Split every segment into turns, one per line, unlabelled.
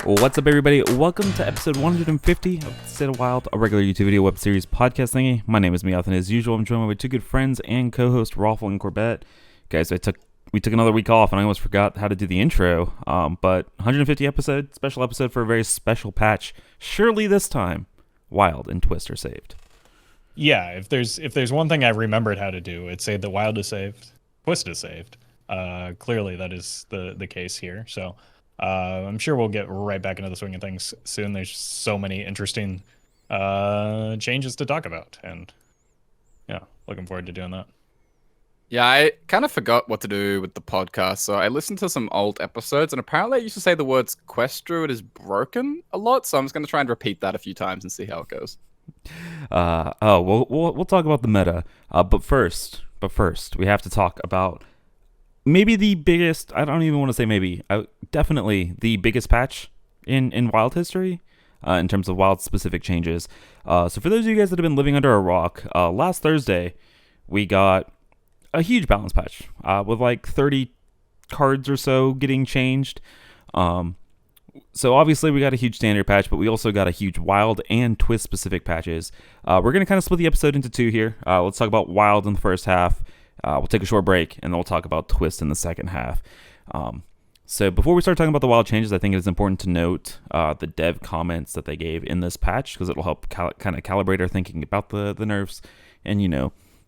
What's up, everybody? Welcome to episode 150 of State of Wild, a regular YouTube video web series podcast thingy. My name is Meowth, and as usual, I'm joined by two good friends and co-host Roffle and Corbett. Guys, we took another week off, and I almost forgot how to do the intro. But 150 episode, special episode for a very special patch. Surely this time, Wild and Twist are saved.
Yeah, if there's one thing I remembered how to do, it's say that Wild is saved, Twist is saved. Clearly, that is the case here. So. I'm sure we'll get right back into the swing of things soon. There's so many interesting changes to talk about, and yeah, looking forward to doing that.
Yeah, I kind of forgot what to do with the podcast, so I listened to some old episodes, and apparently I used to say the words Quest Druid is broken a lot, so I'm just going to try and repeat that a few times and see how it goes.
We'll talk about the meta, but first, we have to talk about maybe the biggest, I don't even want to say maybe, definitely the biggest patch in Wild history in terms of Wild specific changes. So for those of you guys that have been living under a rock, last Thursday we got a huge balance patch with like 30 cards or so getting changed. So obviously we got a huge standard patch, but we also got a huge Wild and Twist specific patches. We're going to kind of split the episode into two here. Let's talk about Wild in the first half. We'll take a short break, and then we'll talk about Twist in the second half. So before we start talking about the Wild changes, I think it is important to note the dev comments that they gave in this patch, because it'll help kind of calibrate our thinking about the nerfs and,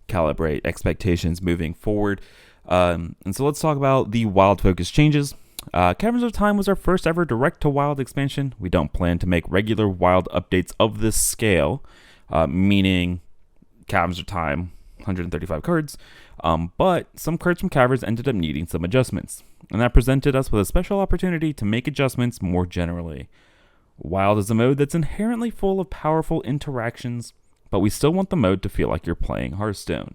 calibrate expectations moving forward. And so let's talk about the Wild focus changes. Caverns of Time was our first ever direct-to-Wild expansion. We don't plan to make regular Wild updates of this scale, meaning Caverns of Time, 135 cards. But some cards from Caverns ended up needing some adjustments, and that presented us with a special opportunity to make adjustments more generally. Wild is a mode that's inherently full of powerful interactions, but we still want the mode to feel like you're playing Hearthstone.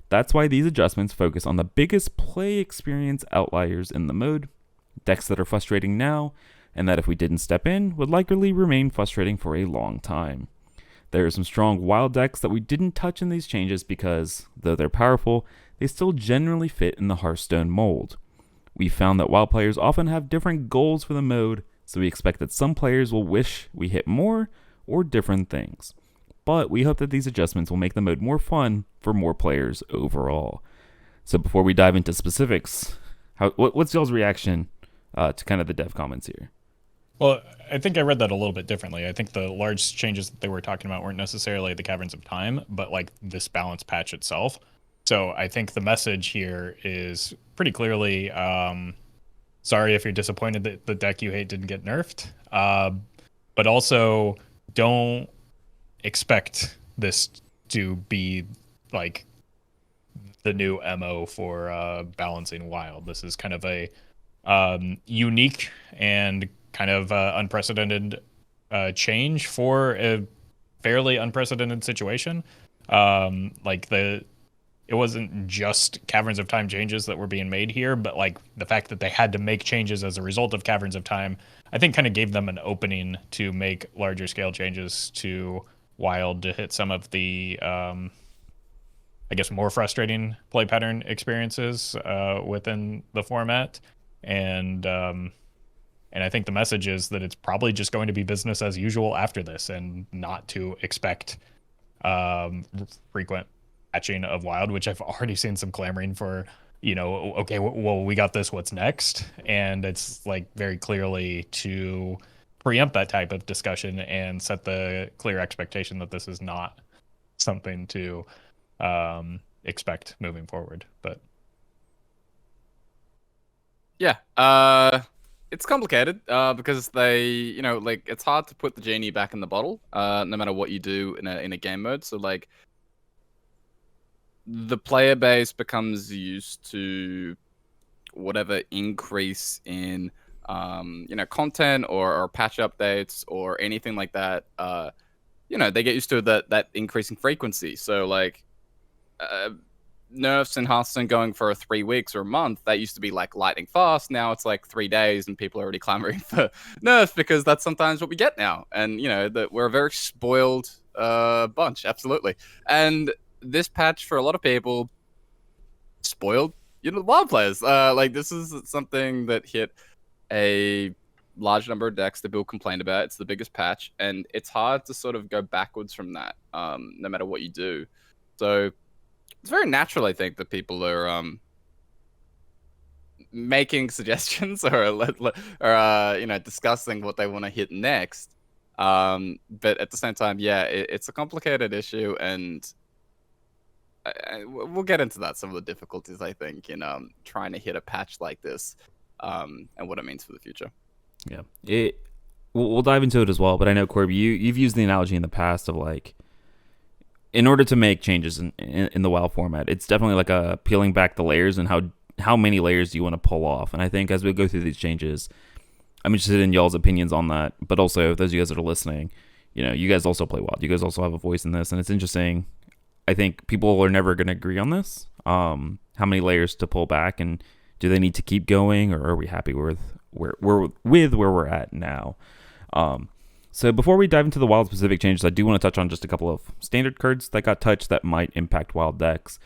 That's why these adjustments focus on the biggest play experience outliers in the mode, decks that are frustrating now, and that if we didn't step in, would likely remain frustrating for a long time. There are some strong Wild decks that we didn't touch in these changes because, though they're powerful, they still generally fit in the Hearthstone mold. We found that Wild players often have different goals for the mode, so we expect that some players will wish we hit more or different things. But we hope that these adjustments will make the mode more fun for more players overall. So before we dive into specifics, what's y'all's reaction to kind of the dev comments here?
Well, I think I read that a little bit differently. I think the large changes that they were talking about weren't necessarily the Caverns of Time, but like this balance patch itself. So I think the message here is pretty clearly, sorry if you're disappointed that the deck you hate didn't get nerfed, but also don't expect this to be like the new MO for balancing Wild. This is kind of a unique and kind of unprecedented change for a fairly unprecedented situation. It wasn't just Caverns of Time changes that were being made here, but like the fact that they had to make changes as a result of Caverns of Time, I think kind of gave them an opening to make larger scale changes to Wild to hit some of the, I guess, more frustrating play pattern experiences within the format. And I think the message is that it's probably just going to be business as usual after this, and not to expect frequent patching of Wild, which I've already seen some clamoring for, okay, well, we got this, what's next? And it's like very clearly to preempt that type of discussion and set the clear expectation that this is not something to expect moving forward. But
yeah, it's complicated because they, it's hard to put the genie back in the bottle, no matter what you do in a game mode. So like, the player base becomes used to whatever increase in, content or patch updates or anything like that. They get used to that increasing frequency. So like, nerfs in Hearthstone going for 3 weeks or a month, that used to be like lightning fast. Now it's like 3 days and people are already clamoring for nerfs because that's sometimes what we get now. And, that we're a very spoiled bunch, absolutely. And this patch for a lot of people spoiled, Wild players. Like this is something that hit a large number of decks that Bill complained about. It's the biggest patch, and it's hard to sort of go backwards from that, no matter what you do. So it's very natural, I think, that people are making suggestions or discussing what they want to hit next. But at the same time, yeah, it's a complicated issue, and we'll get into that. Some of the difficulties, I think, in trying to hit a patch like this, and what it means for the future.
Yeah, we'll dive into it as well. But I know, Corby, you've used the analogy in the past of like, in order to make changes in the WoW format, it's definitely like a peeling back the layers and how many layers do you want to pull off. And I think as we go through these changes, I'm interested in y'all's opinions on that. But also, those of you guys that are listening, you guys also play WoW. You guys also have a voice in this, and it's interesting. I think people are never going to agree on this. How many layers to pull back, and do they need to keep going, or are we happy with where we're at now? So before we dive into the wild specific changes, I do want to touch on just a couple of standard cards that got touched that might impact wild decks.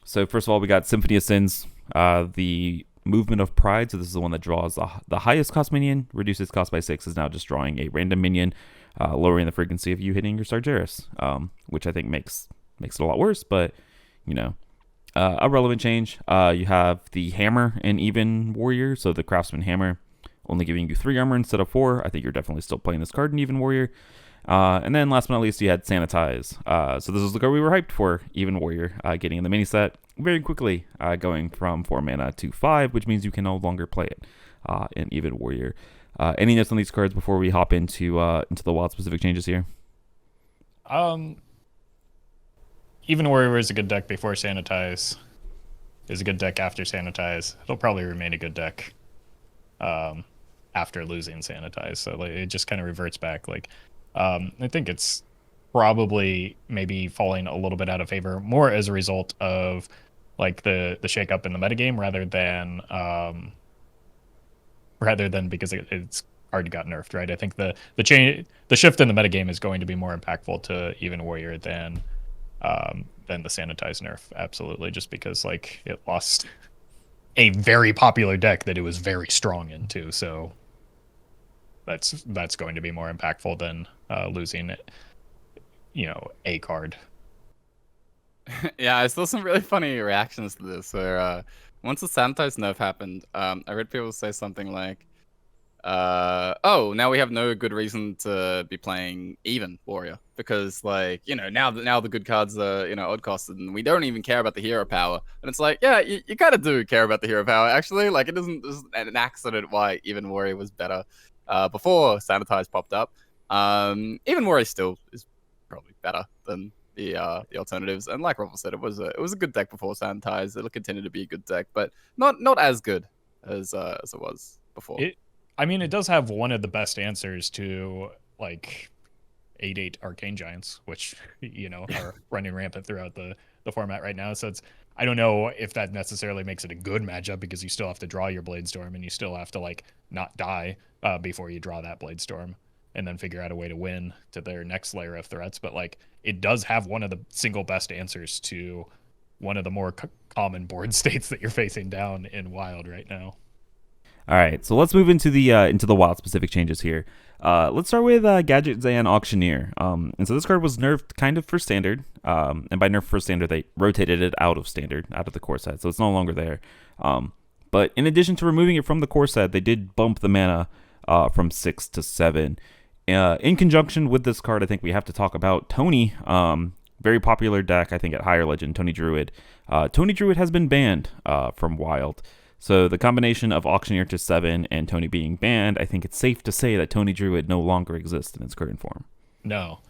So first of all, we got Symphony of Sins, the Movement of Pride. So this is the one that draws the highest cost minion, reduces cost by 6, is now just drawing a random minion, lowering the frequency of you hitting your Sargeras, which I think makes it a lot worse, but a relevant change. You have the Hammer in Even Warrior, so the Craftsman Hammer, only giving you 3 armor instead of 4. I think you're definitely still playing this card in Even Warrior. And then last but not least, you had Sanitize. So this is the card we were hyped for, Even Warrior, getting in the mini set very quickly, going from 4 mana to 5, which means you can no longer play it in Even Warrior. Any notes on these cards before we hop into the wild specific changes here?
Even Warrior is a good deck before Sanitize. Is a good deck after Sanitize. It'll probably remain a good deck after losing Sanitize. So it just kind of reverts back. I think it's probably maybe falling a little bit out of favor more as a result of the shakeup in the metagame rather than because it's already got nerfed, right? I think the shift in the metagame is going to be more impactful to Even Warrior than the Sanitize nerf, absolutely, just because it lost a very popular deck that it was very strong into, so that's going to be more impactful than losing a card.
Yeah, I saw some really funny reactions to this. Where once the Sanitize nerf happened, I read people say something like, "Oh, now we have no good reason to be playing Even Warrior because, now the good cards are odd costed, and we don't even care about the hero power." And it's like, yeah, you kind of do care about the hero power, actually. It isn't an accident why Even Warrior was better before Sanitize popped up. Even Warrior still is probably better than the alternatives, and like Roffle said, it was a good deck before Sanitize. It'll continue to be a good deck, but not as good as it was before.
It does have one of the best answers to 8/8 Arcane Giants, which are running rampant throughout the format right now. So I don't know if that necessarily makes it a good matchup because you still have to draw your Bladestorm and you still have to not die before you draw that Bladestorm and then figure out a way to win to their next layer of threats. But it does have one of the single best answers to one of the more common board states that you're facing down in Wild right now.
All right, so let's move into the wild specific changes here. Let's start with Gadget Zan Auctioneer. And so this card was nerfed kind of for standard, and by nerf for standard, they rotated it out of standard, out of the core set, so it's no longer there. But in addition to removing it from the core set, they did bump the mana from 6 to 7. In conjunction with this card, I think we have to talk about Tony. Very popular deck, I think, at Higher Legend, Tony Druid. Tony Druid has been banned from Wild. So the combination of Auctioneer to 7 and Tony being banned, I think it's safe to say that Tony Druid no longer exists in its current form.
No.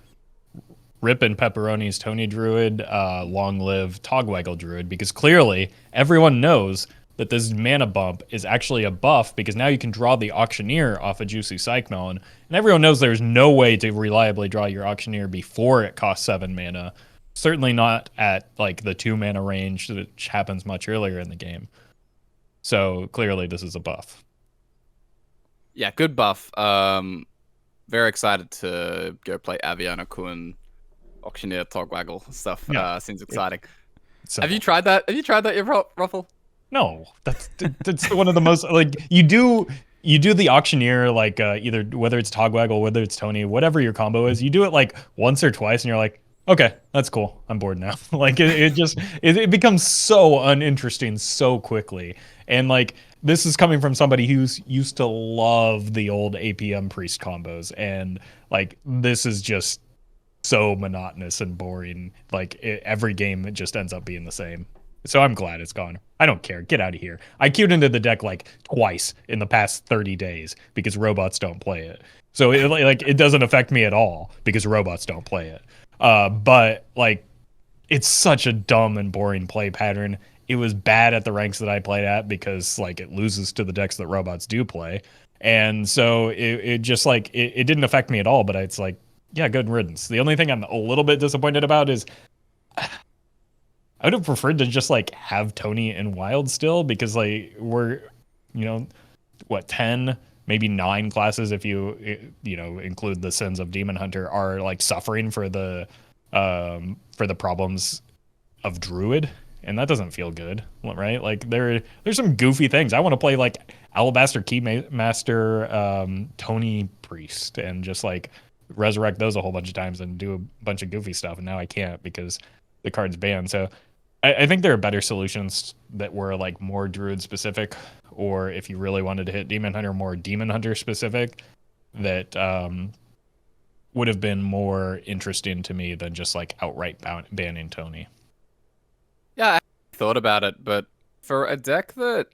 Rip and Pepperoni's Tony Druid, long live Togwaggle Druid, because clearly everyone knows that this mana bump is actually a buff because now you can draw the Auctioneer off a Juicy Psychmelon, and everyone knows there's no way to reliably draw your Auctioneer before it costs 7 mana. Certainly not at the 2 mana range, which happens much earlier in the game. So clearly this is a buff.
Yeah, good buff. Very excited to go play Aviana Kun, Auctioneer, Togwaggle stuff. Yeah. Seems exciting. Have you tried that? Have you tried that, Ruffle?
No, that's one of the most you do. you do the auctioneer like either whether it's Togwaggle, whether it's Tony, whatever your combo is, you do it like once or twice, and you're like, okay, that's cool. I'm bored now. Like it becomes so uninteresting so quickly, and like this is coming from somebody who's used to love the old APM priest combos, and like this is just so monotonous and boring. Like every game, it just ends up being the same. So I'm glad it's gone. I don't care. Get out of here. I queued into the deck like twice in the past 30 days because robots don't play it. So it doesn't affect me at all because robots don't play it. But like it's such a dumb and boring play pattern. It was bad at the ranks that I played at because like it loses to the decks that robots do play. And so it just like it didn't affect me at all, but it's like, yeah, good riddance. The only thing I'm a little bit disappointed about is I would have preferred to just like have Tony and Wild still because like we're, what, 10, maybe 9 classes if you include the Sins of Demon Hunter are like suffering for the problems of Druid, and that doesn't feel good, right? Like there's some goofy things. I want to play like Alabaster Keymaster Tony Priest and just like resurrect those a whole bunch of times and do a bunch of goofy stuff, and now I can't because the card's banned. So I think there are better solutions that were like more Druid specific, or if you really wanted to hit Demon Hunter, more Demon Hunter specific, that would have been more interesting to me than just like outright banning Tony.
Yeah, I thought about it, but for a deck that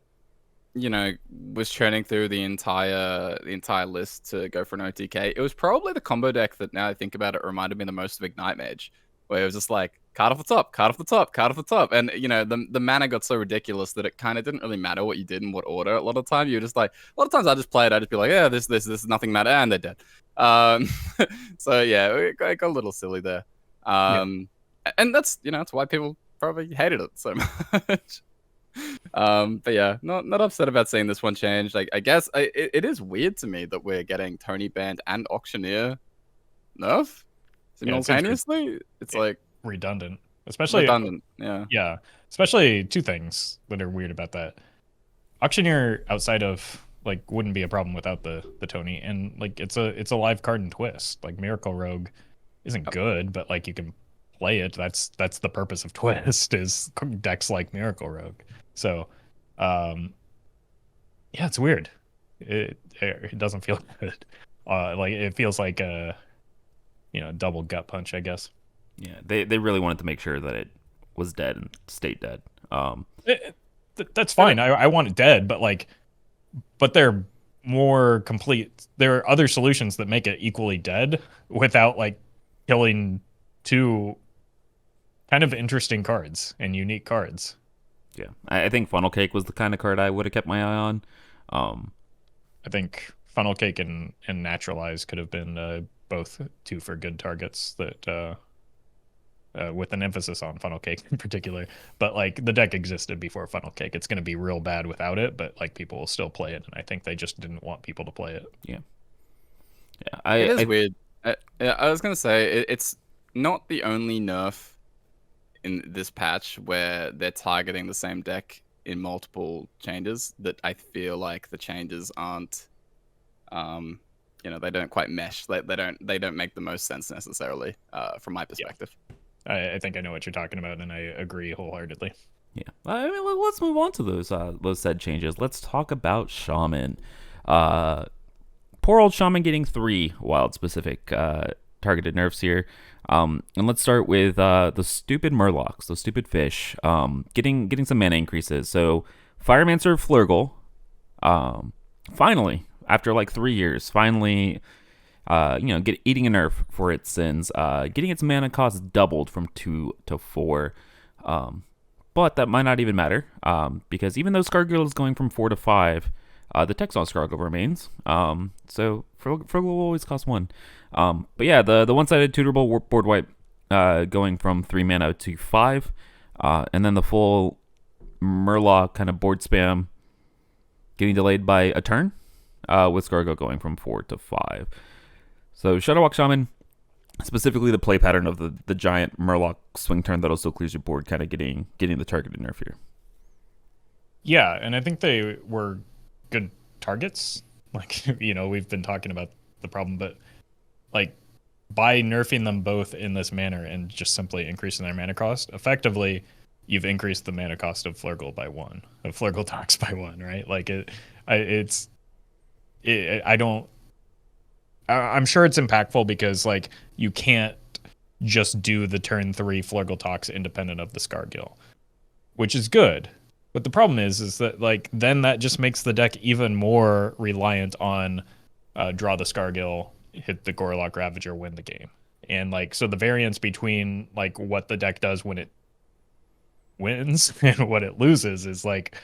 was churning through the entire list to go for an OTK, it was probably the combo deck that, now I think about it, reminded me the most of Ignite Mage, where it was just like card off the top, card off the top, card off the top, and the mana got so ridiculous that it kind of didn't really matter what you did in what order. A lot of time you were just like, a lot of times I just play it, I'd just be like, yeah, this nothing matter, and they're dead. So yeah, it got a little silly there. And that's that's why people probably hated it so much. But yeah, not upset about seeing this one change. Like, I guess it is weird to me that we're getting Tony banned and Auctioneer nerf simultaneously. It's like
redundant, especially
redundant.
Yeah, especially two things that are weird about that. Auctioneer outside of like wouldn't be a problem without the Tony, and like it's a live card and twist. Like Miracle Rogue isn't good, but like you can play it. That's the purpose of twist, is decks like Miracle Rogue. So yeah, it's weird. It doesn't feel good. Like it feels like a double gut punch, I guess.
Yeah, they really wanted to make sure that it was dead and stayed dead.
That's fine. I want it dead, but they're more complete. There are other solutions that make it equally dead without like killing two kind of interesting cards and unique cards.
Yeah, I think Funnel Cake was the kind of card I would have kept my eye on.
I think Funnel Cake and Naturalize could have been both two for good targets that with an emphasis on Funnel Cake in particular. But like the deck existed before Funnel Cake. It's going to be real bad without it, but like people will still play it, and I think they just didn't want people to play it.
Yeah,
it is weird. I was going to say it's not the only nerf in this patch where they're targeting the same deck in multiple changes, that I feel like the changes aren't they don't quite mesh. They don't make the most sense necessarily from my perspective.
I think I know what you're talking about, and I agree wholeheartedly.
Yeah, I mean, let's move on to those said changes. Let's talk about Shaman. Poor old Shaman getting 3 wild specific targeted nerfs here. And let's start with the stupid Murlocs, those stupid fish, getting some mana increases. So Firemancer Flurgle, finally, after like 3 years, finally, eating a nerf for its sins, getting its mana cost doubled from 2 to 4. But that might not even matter, because even though Scargill is going from 4 to 5, the text on Scargill remains. So Flurgle will always cost 1. But yeah, the one-sided tutorable board wipe going from 3 mana to 5, and then the full Murloc kind of board spam getting delayed by a turn, with Scargo going from 4 to 5. So Shadowwalk Shaman, specifically the play pattern of the giant Murloc swing turn that also clears your board, kind of getting the targeted nerf here.
Yeah, and I think they were good targets. Like, we've been talking about the problem, but like by nerfing them both in this manner and just simply increasing their mana cost, effectively you've increased the mana cost of Flurgle by one, of Flurgle Tox by one, right? Like I don't. I'm sure it's impactful because like you can't just do the turn 3 Flurgle Tox independent of the Scargill, which is good. But the problem is that like then that just makes the deck even more reliant on draw the Scargill, hit the Gorlock Ravager, win the game. And like so the variance between like what the deck does when it wins and what it loses is like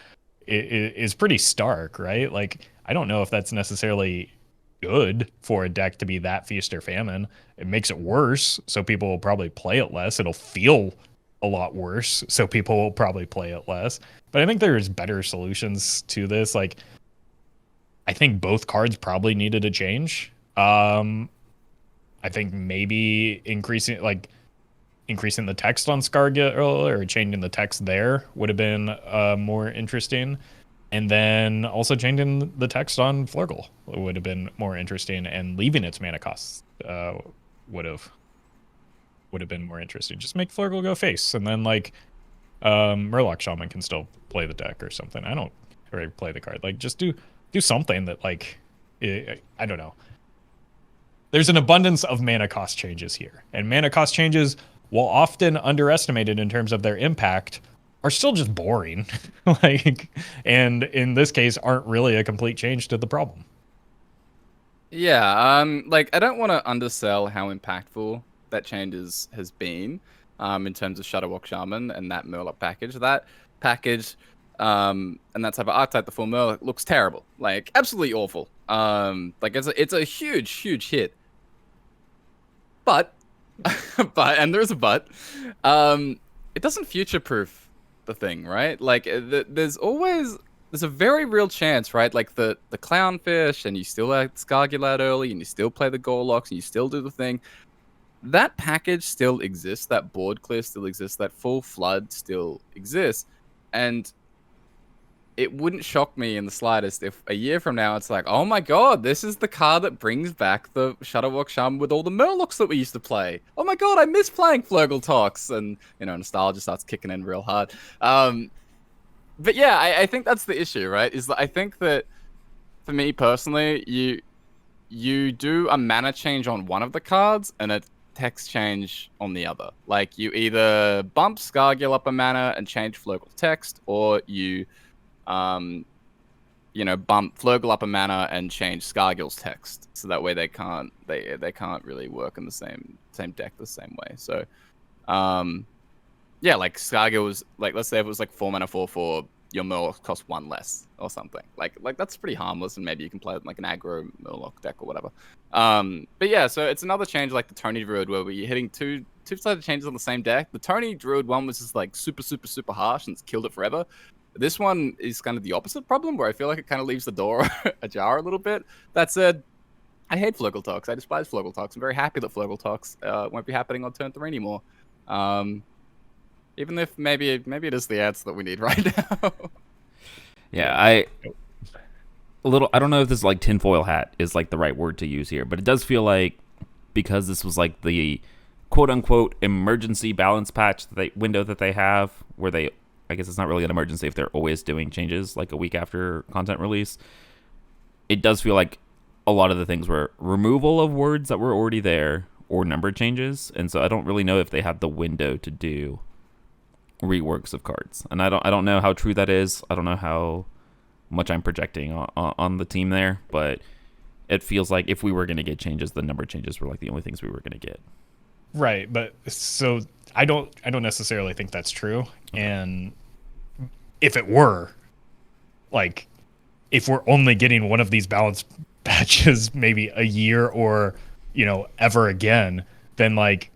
is pretty stark, right? Like I don't know if that's necessarily good for a deck to be that feast or famine. It makes it worse, so people will probably play it less. It'll feel a lot worse, so people will probably play it less. But I think there's better solutions to this. Like I think both cards probably needed a change. I think maybe increasing the text on Scargill or changing the text there would have been more interesting. And then also changing the text on Flurgle would have been more interesting, and leaving its mana costs would have been more interesting. Just make Flurgle go face, and then like Murloc Shaman can still play the deck or something. I don't really play the card. Like just do something that like I don't know. There's an abundance of mana cost changes here, and mana cost changes, while often underestimated in terms of their impact, are still just boring. Like, and in this case, aren't really a complete change to the problem.
Yeah, like I don't want to undersell how impactful that change has been, in terms of Shadowwalk Shaman and that Murloc package. That package, and that type of archetype, the full Murloc, looks terrible, like absolutely awful. Like it's a huge hit, but, and there's a but, it doesn't future-proof the thing, right? Like there's a very real chance, right? Like the Clownfish, and you still add Scargill out early, and you still play the Gorloks, and you still do the thing. That package still exists. That board clear still exists. That full flood still exists, and it wouldn't shock me in the slightest if a year from now it's like, oh my god, this is the card that brings back the Shadowwalk Shaman with all the Murlocs that we used to play. Oh my god, I miss playing Flurgle Tox, and nostalgia starts kicking in real hard. But yeah, I think that's the issue, right? Is that I think that for me personally, you do a mana change on one of the cards and a text change on the other. Like you either bump Scargill up a mana and change Flurgle text, or you bump Flurgle up a mana and change Scargill's text, so that way they can't really work in the same deck the same way. So, yeah, like Scargill was like, let's say if it was like 4 mana 4/4, your Murloc cost 1 less or something. Like that's pretty harmless, and maybe you can play it in like an aggro Murloc deck or whatever. But yeah, so it's another change like the Tony Druid, where we're hitting two-sided changes on the same deck. The Tony Druid one was just like super harsh and it's killed it forever. This one is kind of the opposite problem, where I feel like it kind of leaves the door ajar a little bit. That said, I hate Flurgle Tox. I despise Flurgle Tox. I'm very happy that Flurgle Tox won't be happening on turn 3 anymore. Even if maybe it is the answer that we need right now.
Yeah, I don't know if this like tinfoil hat is like the right word to use here, but it does feel like, because this was like the quote unquote emergency balance patch window that they have, where they, I guess it's not really an emergency if they're always doing changes like a week after content release. It does feel like a lot of the things were removal of words that were already there or number changes, and so I don't really know if they have the window to do reworks of cards. And I don't know how true that is. I don't know how much I'm projecting on the team there, but it feels like if we were going to get changes, the number changes were like the only things we were going to get.
Right, but so I don't necessarily think that's true. Okay. And if it were, like, if we're only getting one of these balance patches maybe a year or, ever again, then like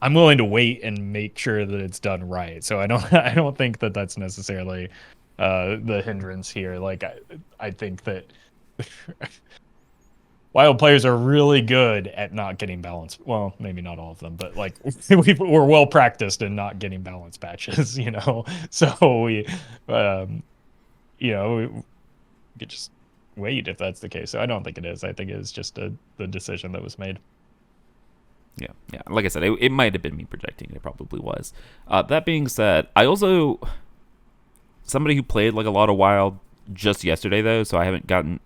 I'm willing to wait and make sure that it's done right. So I don't think that that's necessarily the hindrance here. Like I think that Wild players are really good at not getting balance. Well, maybe not all of them, but like we're well practiced in not getting balance patches, So we, we wait if that's the case. So I don't think it is. I think it's just the decision that was made.
Yeah. Like I said, it might have been me projecting. It probably was. That being said, I also somebody who played like a lot of Wild just yesterday though, so I haven't gotten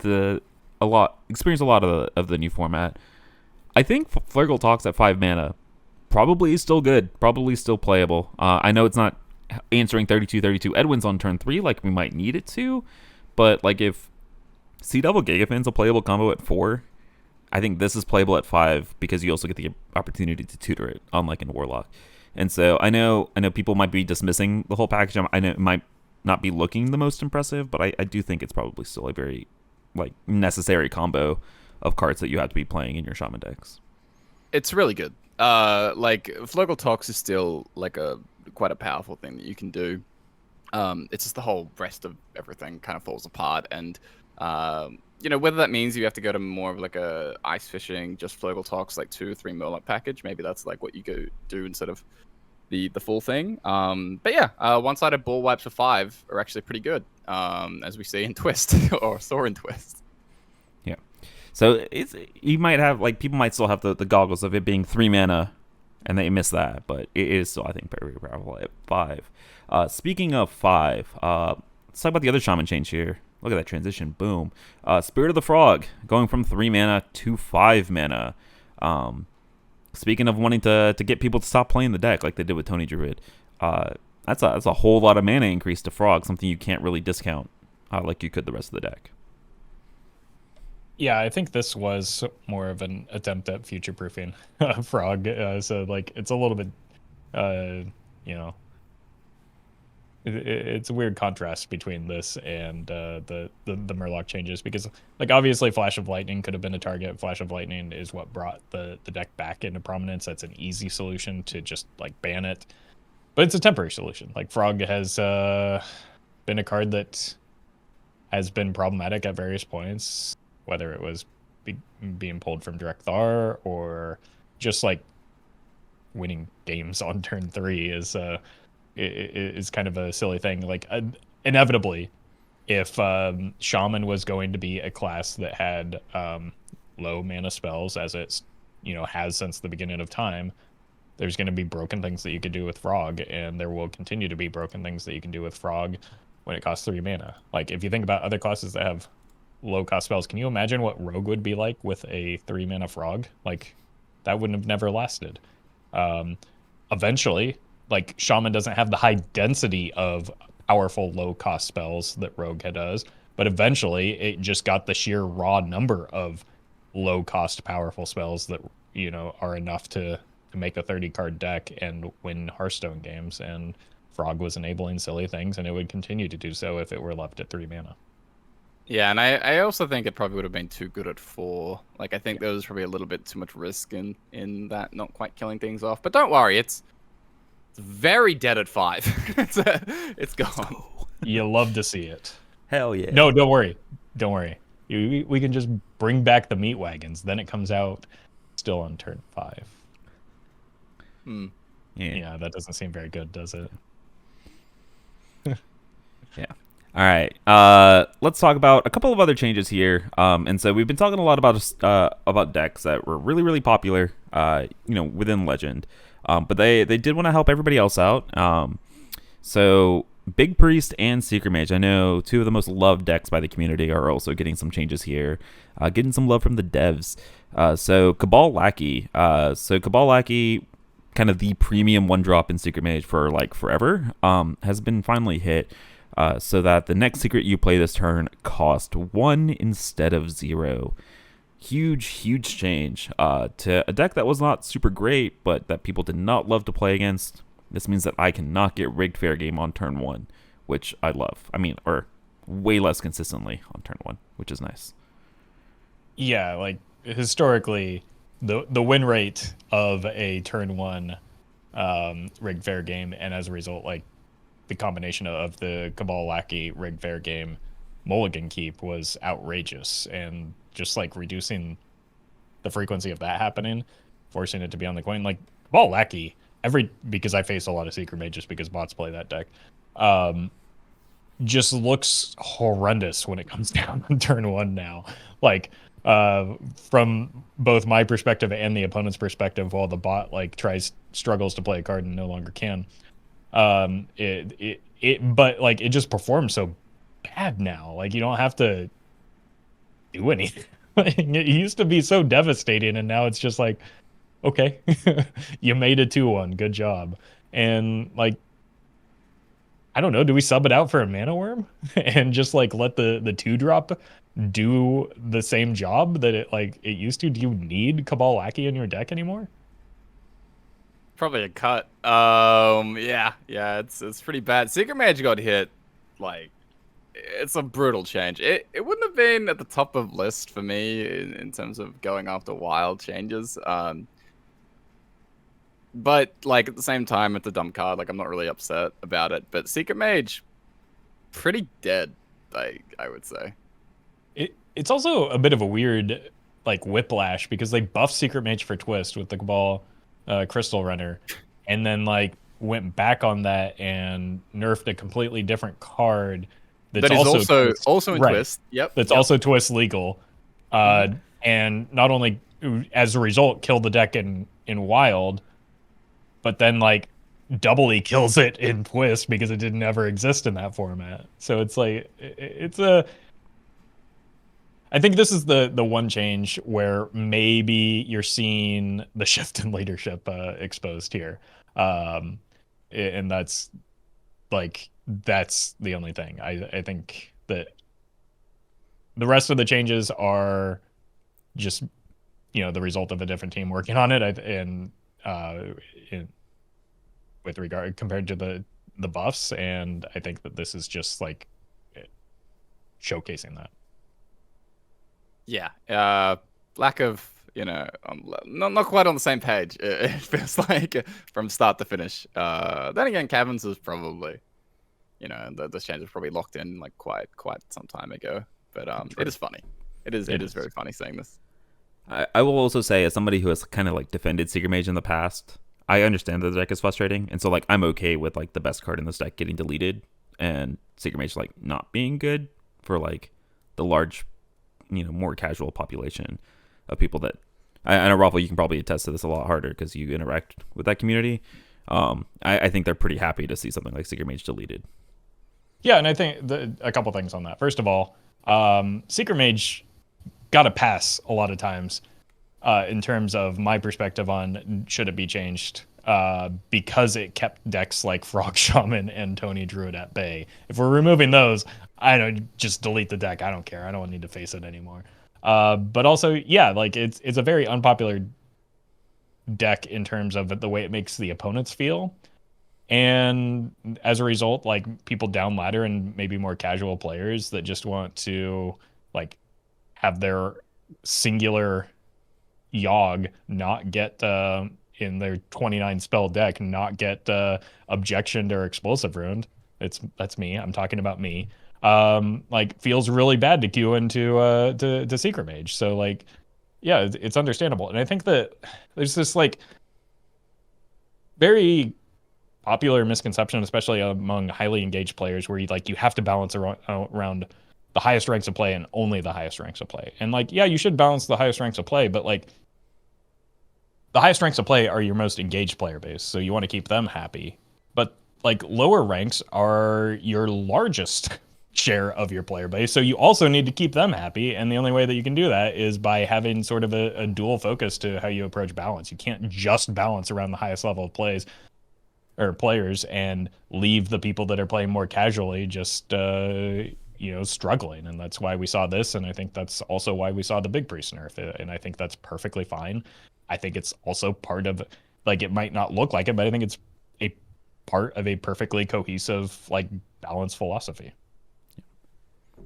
experienced a lot of the new format. I think Flurgle Talks at 5 mana probably is still good, probably still playable. I know it's not answering 32/32 Edwin's on turn 3 like we might need it to, but like if Sea Devil Gigafin's a playable combo at 4, I think this is playable at 5 because you also get the opportunity to tutor it, unlike in Warlock. And so I know people might be dismissing the whole package. I know it might not be looking the most impressive, but I do think it's probably still a very like necessary combo of cards that you have to be playing in your Shaman decks.
It's really good. Like Flurgle Tox is still like quite a powerful thing that you can do. It's just the whole rest of everything kind of falls apart, and whether that means you have to go to more of like a ice fishing, just Flurgle Tox, like 2 or 3 Murloc package. Maybe that's like what you go do instead of the full thing. But yeah, one-sided ball wipes for 5 are actually pretty good, as we see in Twist or saw in Twist.
Yeah. So you might have like people might still have the goggles of it being 3 mana, and they miss that, but it is still I think very powerful at 5. Speaking of 5, let's talk about the other Shaman change here. Look at that transition. Boom. Spirit of the Frog going from 3 mana to 5 mana. Speaking of wanting to get people to stop playing the deck like they did with Tony Druid, that's a whole lot of mana increase to Frog, something you can't really discount like you could the rest of the deck.
Yeah, I think this was more of an attempt at future-proofing Frog. So like it's a little bit, it's a weird contrast between this and the Murloc changes, because like obviously Flash of Lightning could have been a target. Flash of Lightning is what brought the deck back into prominence. That's an easy solution to just like ban it, but it's a temporary solution. Like Frog has been a card that has been problematic at various points, whether it was being pulled from Direct Thar or just like winning games on turn 3 is kind of a silly thing. Like inevitably, if Shaman was going to be a class that had low mana spells, as it's has since the beginning of time, there's going to be broken things that you could do with Frog, and there will continue to be broken things that you can do with Frog when it costs 3 mana. Like if you think about other classes that have low cost spells, can you imagine what Rogue would be like with a 3 mana Frog? Like that wouldn't have never lasted. Eventually, like Shaman doesn't have the high density of powerful low cost spells that Rogue does, but eventually it just got the sheer raw number of low cost powerful spells that are enough to make a 30 card deck and win Hearthstone games. And Frog was enabling silly things, and it would continue to do so if it were left at 3 mana.
Yeah, and I also think it probably would have been too good at 4. Like I think there was probably a little bit too much risk in that not quite killing things off. But don't worry, it's very dead at 5. It's gone.
You love to see it.
Hell yeah.
No, don't worry. Don't worry. We can just bring back the meat wagons. Then it comes out still on turn 5. Yeah, that doesn't seem very good, does it?
Yeah. All right. Let's talk about a couple of other changes here. And so we've been talking a lot about decks that were really, really popular, within Legend. But they did want to help everybody else out. So Big Priest and Secret Mage, I know 2 of the most loved decks by the community, are also getting some changes here, getting some love from the devs. So Cabal Lackey. Cabal Lackey, kind of the premium 1-drop in Secret Mage for like forever, has been finally hit. So that the next secret you play this turn cost 1 instead of 0. Huge change to a deck that was not super great, but that people did not love to play against. This means that I cannot get rigged fair game on turn 1, which I love. I mean, or way less consistently on turn 1, which is nice.
Yeah, like historically, the win rate of a turn 1 rigged fair game, and as a result, like the combination of the Cabal Lackey rigged fair game Mulligan Keep was outrageous, and just like reducing the frequency of that happening, forcing it to be on the coin. Like Cabal Lackey, because I face a lot of Secret Mage just because bots play that deck. just looks horrendous when it comes down on turn 1 now. Like from both my perspective and the opponent's perspective, while the bot like struggles to play a card and no longer can. But like it just performs so bad now. Like you don't have to do anything. It used to be so devastating, and now it's just like, okay, you made a 2-1, good job. And like, I don't know, do we sub it out for a mana worm and just like let the 2-drop do the same job that it used to? Do you need Cabal Lackey in your deck anymore?
Probably a cut. Yeah, it's pretty bad. Secret Mage got hit, like, it's a brutal change. It wouldn't have been at the top of list for me in terms of going after wild changes. But like at the same time, it's a dumb card. Like I'm not really upset about it. But Secret Mage, pretty dead. I would say.
It's also a bit of a weird like whiplash because they buffed Secret Mage for Twist with the Cabal Crystal Runner, and then like went back on that and nerfed a completely different card that's
That is also in
right,
Twist. Yep.
that's
yep.
also Twist legal, and not only as a result kill the deck in Wild, but then like doubly kills it in Twist because it didn't ever exist in that format. So it's like I think this is the one change where maybe you're seeing the shift in leadership exposed here, and that's the only thing. I think that the rest of the changes are just the result of a different team working on it, with regard compared to the buffs, and I think that this is just like showcasing that.
Yeah. Lack of not quite on the same page. It feels like from start to finish. Then again, Caverns is probably the change is probably locked in like quite some time ago. But it is funny. It is very funny saying this.
I will also say, as somebody who has kind of like defended Secret Mage in the past, I understand that the deck is frustrating, and so like I'm okay with like the best card in this deck getting deleted and Secret Mage like not being good for like the large, more casual population of people that I know. Roffle, you can probably attest to this a lot harder because you interact with that community. I think they're pretty happy to see something like Secret Mage deleted.
Yeah, and I think a couple things on that. First of all, Secret Mage got a pass a lot of times in terms of my perspective on should it be changed, because it kept decks like Frog Shaman and Tony Druid at bay. If we're removing those, I don't just delete the deck. I don't care. I don't need to face it anymore. But also, yeah, like it's a very unpopular deck in terms of the way it makes the opponents feel. And as a result, like people down ladder and maybe more casual players that just want to like have their singular Yogg not get in their 29 spell deck, not get objectioned or explosive ruined. That's me. I'm talking about me. Like feels really bad to queue into to Secret Mage. So like, yeah, it's understandable. And I think that there's this like very popular misconception, especially among highly engaged players, where you have to balance around the highest ranks of play and only the highest ranks of play. And like, yeah, you should balance the highest ranks of play, but like the highest ranks of play are your most engaged player base, so you want to keep them happy. But like lower ranks are your largest share of your player base, so you also need to keep them happy, and the only way that you can do that is by having sort of a dual focus to how you approach balance. You can't just balance around the highest level of plays or players and leave the people that are playing more casually just struggling. And that's why we saw this, and I think that's also why we saw the Big Priest nerf, and I think that's perfectly fine. I think it's also part of, like, it might not look like it, but I think it's a part of a perfectly cohesive, like, balanced philosophy.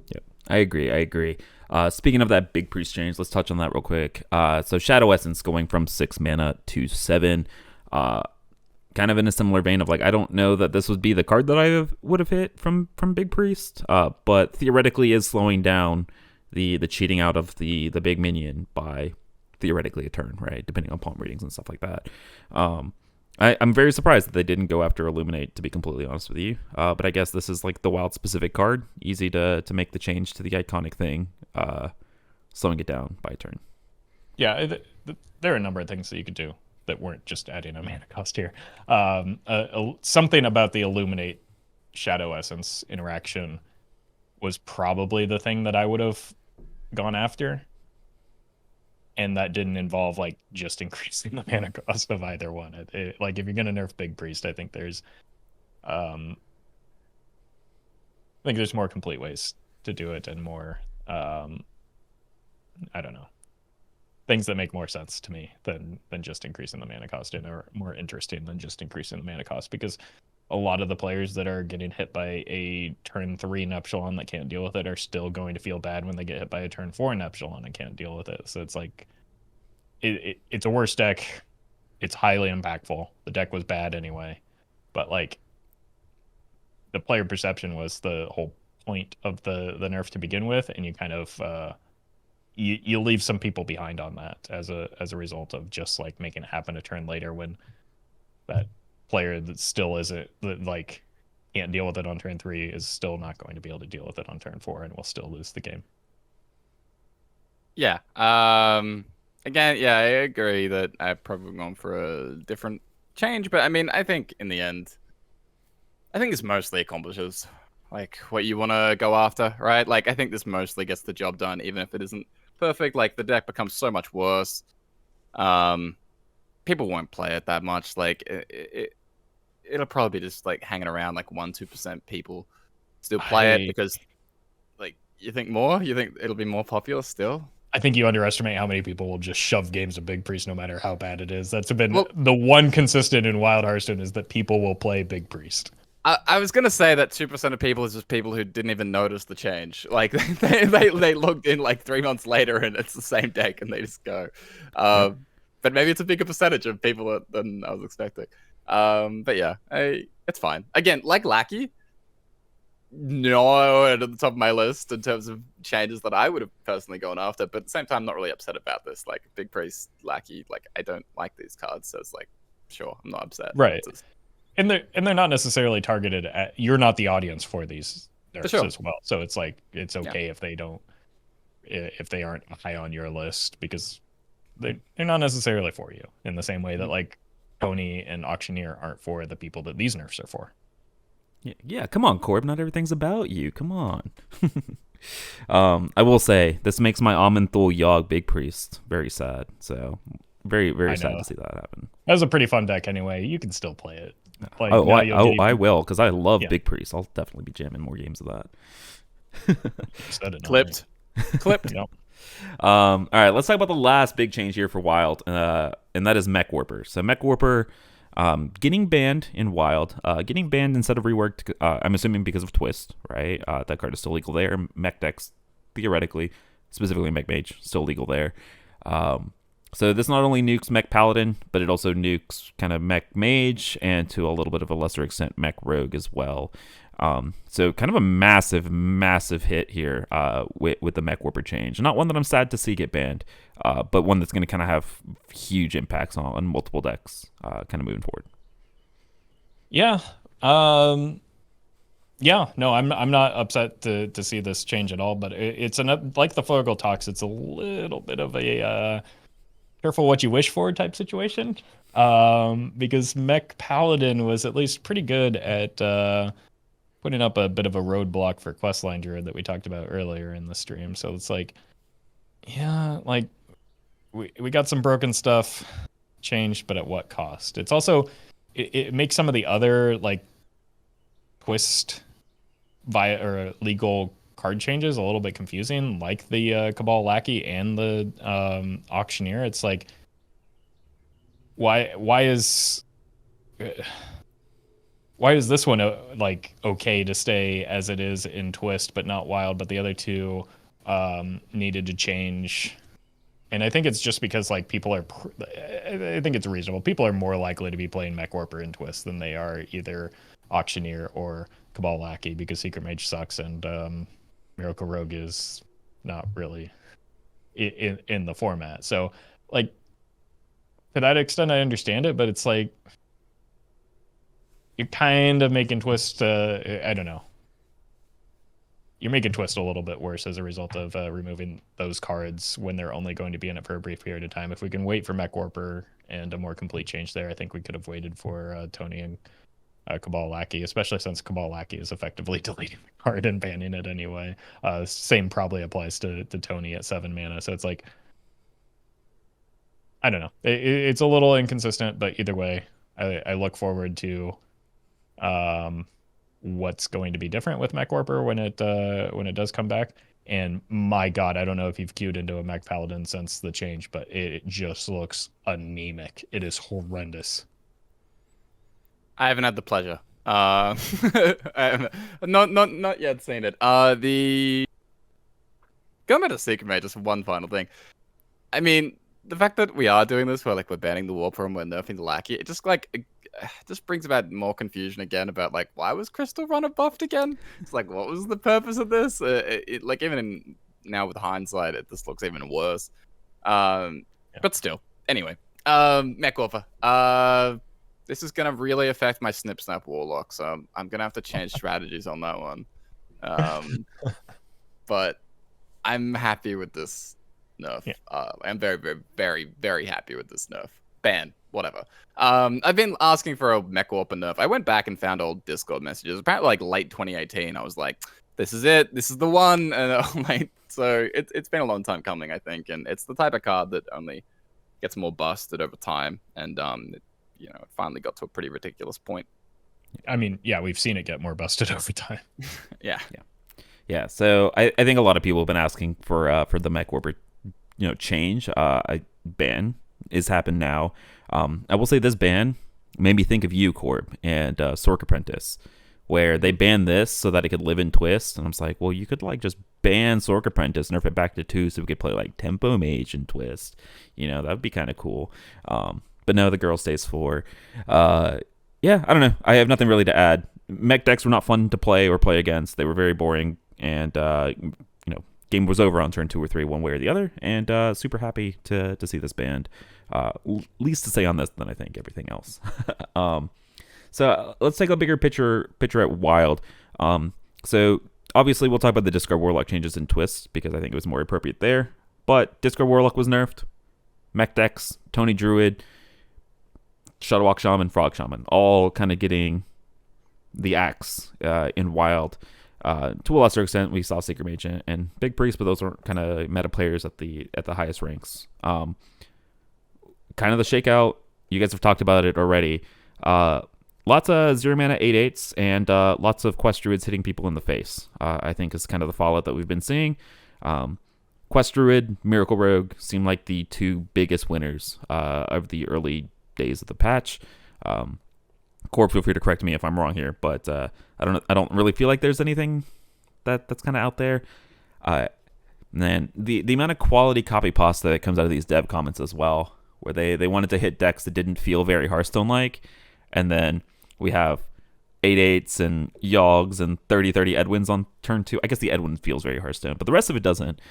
Yep, I agree. Speaking of that Big Priest change, let's touch on that real quick. So Shadow Essence going from 6 mana to 7, kind of in a similar vein of like, I don't know that this would be the card that I would have hit from Big Priest, but theoretically is slowing down the cheating out of the big minion by theoretically a turn, right? Depending on palm readings and stuff like that. I'm very surprised that they didn't go after Illuminate, to be completely honest with you. But I guess this is like the wild specific card, easy to make the change to the iconic thing, slowing it down by a turn.
Yeah, there are a number of things that you could do that weren't just adding a mana cost here. Something about the Illuminate Shadow Essence interaction was probably the thing that I would have gone after. And that didn't involve like just increasing the mana cost of either one. Like if you're gonna nerf Big Priest, I think there's more complete ways to do it and more I don't know, things that make more sense to me than just increasing the mana cost and are more interesting than just increasing the mana cost, because a lot of the players that are getting hit by a turn 3 Neptulon that can't deal with it are still going to feel bad when they get hit by a turn 4 Neptulon and can't deal with it. So it's like it's a worse deck. It's highly impactful. The deck was bad anyway, but like the player perception was the whole point of the nerf to begin with, and you kind of you leave some people behind on that as a result of just like making it happen a turn later when that player that still isn't like can't deal with it on turn 3 is still not going to be able to deal with it on turn 4 and will still lose the game.
Yeah. Again, yeah, I agree that I've probably gone for a different change, but I mean, I think in the end, I think this mostly accomplishes like what you want to go after, right? Like, I think this mostly gets the job done, even if it isn't perfect. Like, the deck becomes so much worse. People won't play it that much. Like, it'll probably be just like hanging around like 1-2% people still play it because, like, you think more? You think it'll be more popular still?
I think you underestimate how many people will just shove games of Big Priest no matter how bad it is. That's been the one consistent in Wild Hearthstone, is that people will play Big Priest.
I was gonna say that 2% of people is just people who didn't even notice the change. Like they logged in like 3 months later and it's the same deck and they just go. But maybe it's a bigger percentage of people than I was expecting. But yeah, it's fine. Again, like Lackey, no at the top of my list in terms of changes that I would have personally gone after, but at the same time, not really upset about this. Like Big Priest, Lackey, like I don't like these cards, so it's like, sure, I'm not upset.
Right. And they're not necessarily targeted at, you're not the audience for these nerfs as well. So it's like, it's okay if they aren't high on your list, because they're not necessarily for you, in the same way that like Tony and Auctioneer aren't for the people that these nerfs are for.
Yeah, come on, Corb. Not everything's about you. Come on. I will say, this makes my Amenthul Yogg Big Priest very sad. So, very, very sad to see that happen.
That was a pretty fun deck anyway. You can still play it. Like,
I will, because I love Big Priest. I'll definitely be jamming more games of that.
Clipped.
Yep.
All right, let's talk about the last big change here for Wild, and that is Mech Warper. So Mech Warper getting banned in Wild, getting banned instead of reworked, I'm assuming because of Twist, right? That card is still legal there. Mech decks, theoretically, specifically Mech Mage, still legal there. So this not only nukes Mech Paladin, but it also nukes kind of Mech Mage, and to a little bit of a lesser extent, Mech Rogue as well. So kind of a massive, massive hit here with the Mech Warper change. Not one that I'm sad to see get banned, but one that's going to kind of have huge impacts on multiple decks kind of moving forward.
Yeah. Yeah, no, I'm not upset to see this change at all, but it's like the Flurgle talks, it's a little bit of a careful what you wish for type situation, because Mech Paladin was at least pretty good at putting up a bit of a roadblock for Questline Druid that we talked about earlier in the stream. So it's like, yeah, like we got some broken stuff changed, but at what cost? It's also, it makes some of the other like Twist via or legal card changes a little bit confusing, like the Cabal Lackey and the Auctioneer. It's like, why is this one like okay to stay as it is in Twist but not Wild, but the other two needed to change? And I think it's just because like people are, I think it's reasonable. People are more likely to be playing Mech Warper in Twist than they are either Auctioneer or Cabal Lackey, because Secret Mage sucks and Miracle Rogue is not really in the format. So like, to that extent, I understand it, but it's like, you're kind of making Twist. I don't know. You're making Twist a little bit worse as a result of removing those cards when they're only going to be in it for a brief period of time. If we can wait for Mech Warper and a more complete change there, I think we could have waited for Tony and Cabal Lackey, especially since Cabal Lackey is effectively deleting the card and banning it anyway. Same probably applies to Tony at 7 mana. So it's like, I don't know. It's a little inconsistent, but either way, I look forward to what's going to be different with Mech Warper when it does come back. And my God, I don't know if you've queued into a Mech Paladin since the change, but it just looks anemic. It is horrendous.
I haven't had the pleasure. I haven't, not yet seen it. The going back to Secret Mage, just one final thing. I mean, the fact that we are doing this, where like we're banning the Warper and we're nerfing the Lackey, it just like just brings about more confusion again about like why was Crystal Runner buffed again? It's like what was the purpose of this? Like even now with hindsight, this looks even worse. Yeah. But still, anyway, Mech Warper. This is gonna really affect my Snip Snap Warlock, so I'm gonna have to change strategies on that one. But I'm happy with this nerf. Yeah. I'm very, very, very, very happy with this nerf. Ban, whatever. I've been asking for a Mech Warper nerf. I went back and found old Discord messages. Apparently, like late 2018, I was like, "This is it. This is the one." And like, so it's been a long time coming, I think, and it's the type of card that only gets more busted over time, and it finally got to a pretty ridiculous point.
I mean, yeah, we've seen it get more busted over time.
Yeah. So I think a lot of people have been asking for the Mech Warper, change. Ban is happened now. I will say this ban made me think of you, Corb, and Sork Apprentice, where they banned this so that it could live in Twist, and I was like, well, you could like just ban Sork Apprentice, nerf it back to 2, so we could play like Tempo Mage in Twist. That would be kind of cool. But no, the girl stays 4. Yeah, I don't know. I have nothing really to add. Mech decks were not fun to play or play against. They were very boring, and game was over on turn 2 or 3, one way or the other. And super happy to see this band. Least to say on this than I think everything else. So let's take a bigger picture at Wild. So obviously we'll talk about the Discard Warlock changes in Twist because I think it was more appropriate there. But Discard Warlock was nerfed. Mech decks, Tony Druid, Shadowwalk Shaman, Frog Shaman, all kind of getting the axe in Wild. To a lesser extent, we saw Secret Mage and Big Priest, but those weren't kind of meta players at the highest ranks. Kind of the shakeout. You guys have talked about it already. Lots of 0 mana 8/8s and lots of Quest Druids hitting people in the face. I think is kind of the fallout that we've been seeing. Quest Druid, Miracle Rogue seem like the two biggest winners of the early days of the patch. Corp, feel free to correct me if I'm wrong here, but I don't really feel like there's anything that's kind of out there. And then the amount of quality copy pasta that comes out of these dev comments as well, where they wanted to hit decks that didn't feel very Hearthstone-like, and then we have 8/8s and Yogs and 30/30 Edwins on turn 2. I guess the Edwin feels very Hearthstone, but the rest of it doesn't.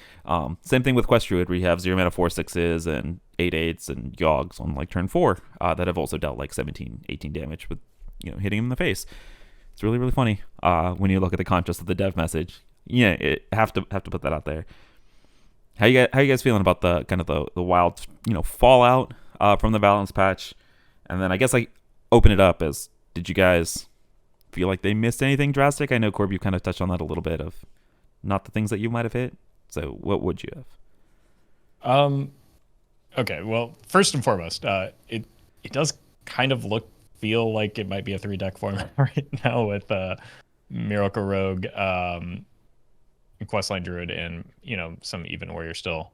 Same thing with Quest Druid, where you have 0 mana 4/6s and 8/8s and Yogs on like turn 4 that have also dealt like 17, 18 damage with hitting him in the face. It's really, really funny when you look at the context of the dev message. Yeah, have to put that out there. How you guys feeling about the kind of the Wild fallout from the balance patch? And then I guess I open it up as, did you guys feel like they missed anything drastic? I know, Corb, you kind of touched on that a little bit of not the things that you might have hit. So what would you have?
Okay, well, first and foremost, it does kind of feel like it might be a 3-deck format right now with Miracle Rogue, Questline Druid, and some Even Warrior still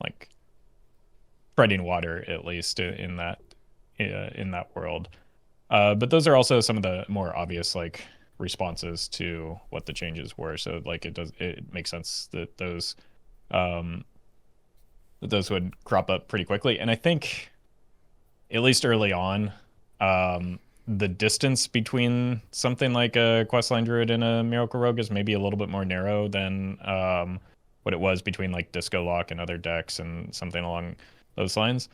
like treading water, at least in that world. But those are also some of the more obvious like responses to what the changes were. So like it makes sense that those would crop up pretty quickly. And I think at least early on, the distance between something like a Questline Druid and a Miracle Rogue is maybe a little bit more narrow than what it was between like Disco Lock and other decks and something along those lines.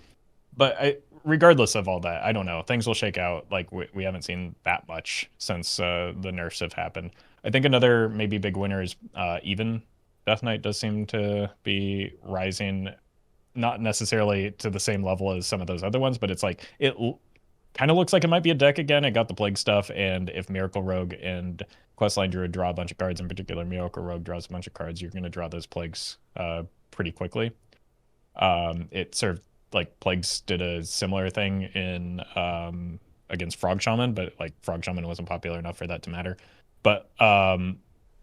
Regardless of all that, I don't know. Things will shake out. Like we haven't seen that much since the nerfs have happened. I think another maybe big winner is even Death Knight does seem to be rising, not necessarily to the same level as some of those other ones, but it's like kind of looks like it might be a deck again. It got the plague stuff, and if Miracle Rogue and Questline Druid draw a bunch of cards, in particular Miracle Rogue draws a bunch of cards, you're going to draw those plagues pretty quickly. It served like plagues did a similar thing in against Frog Shaman, but like Frog Shaman wasn't popular enough for that to matter. But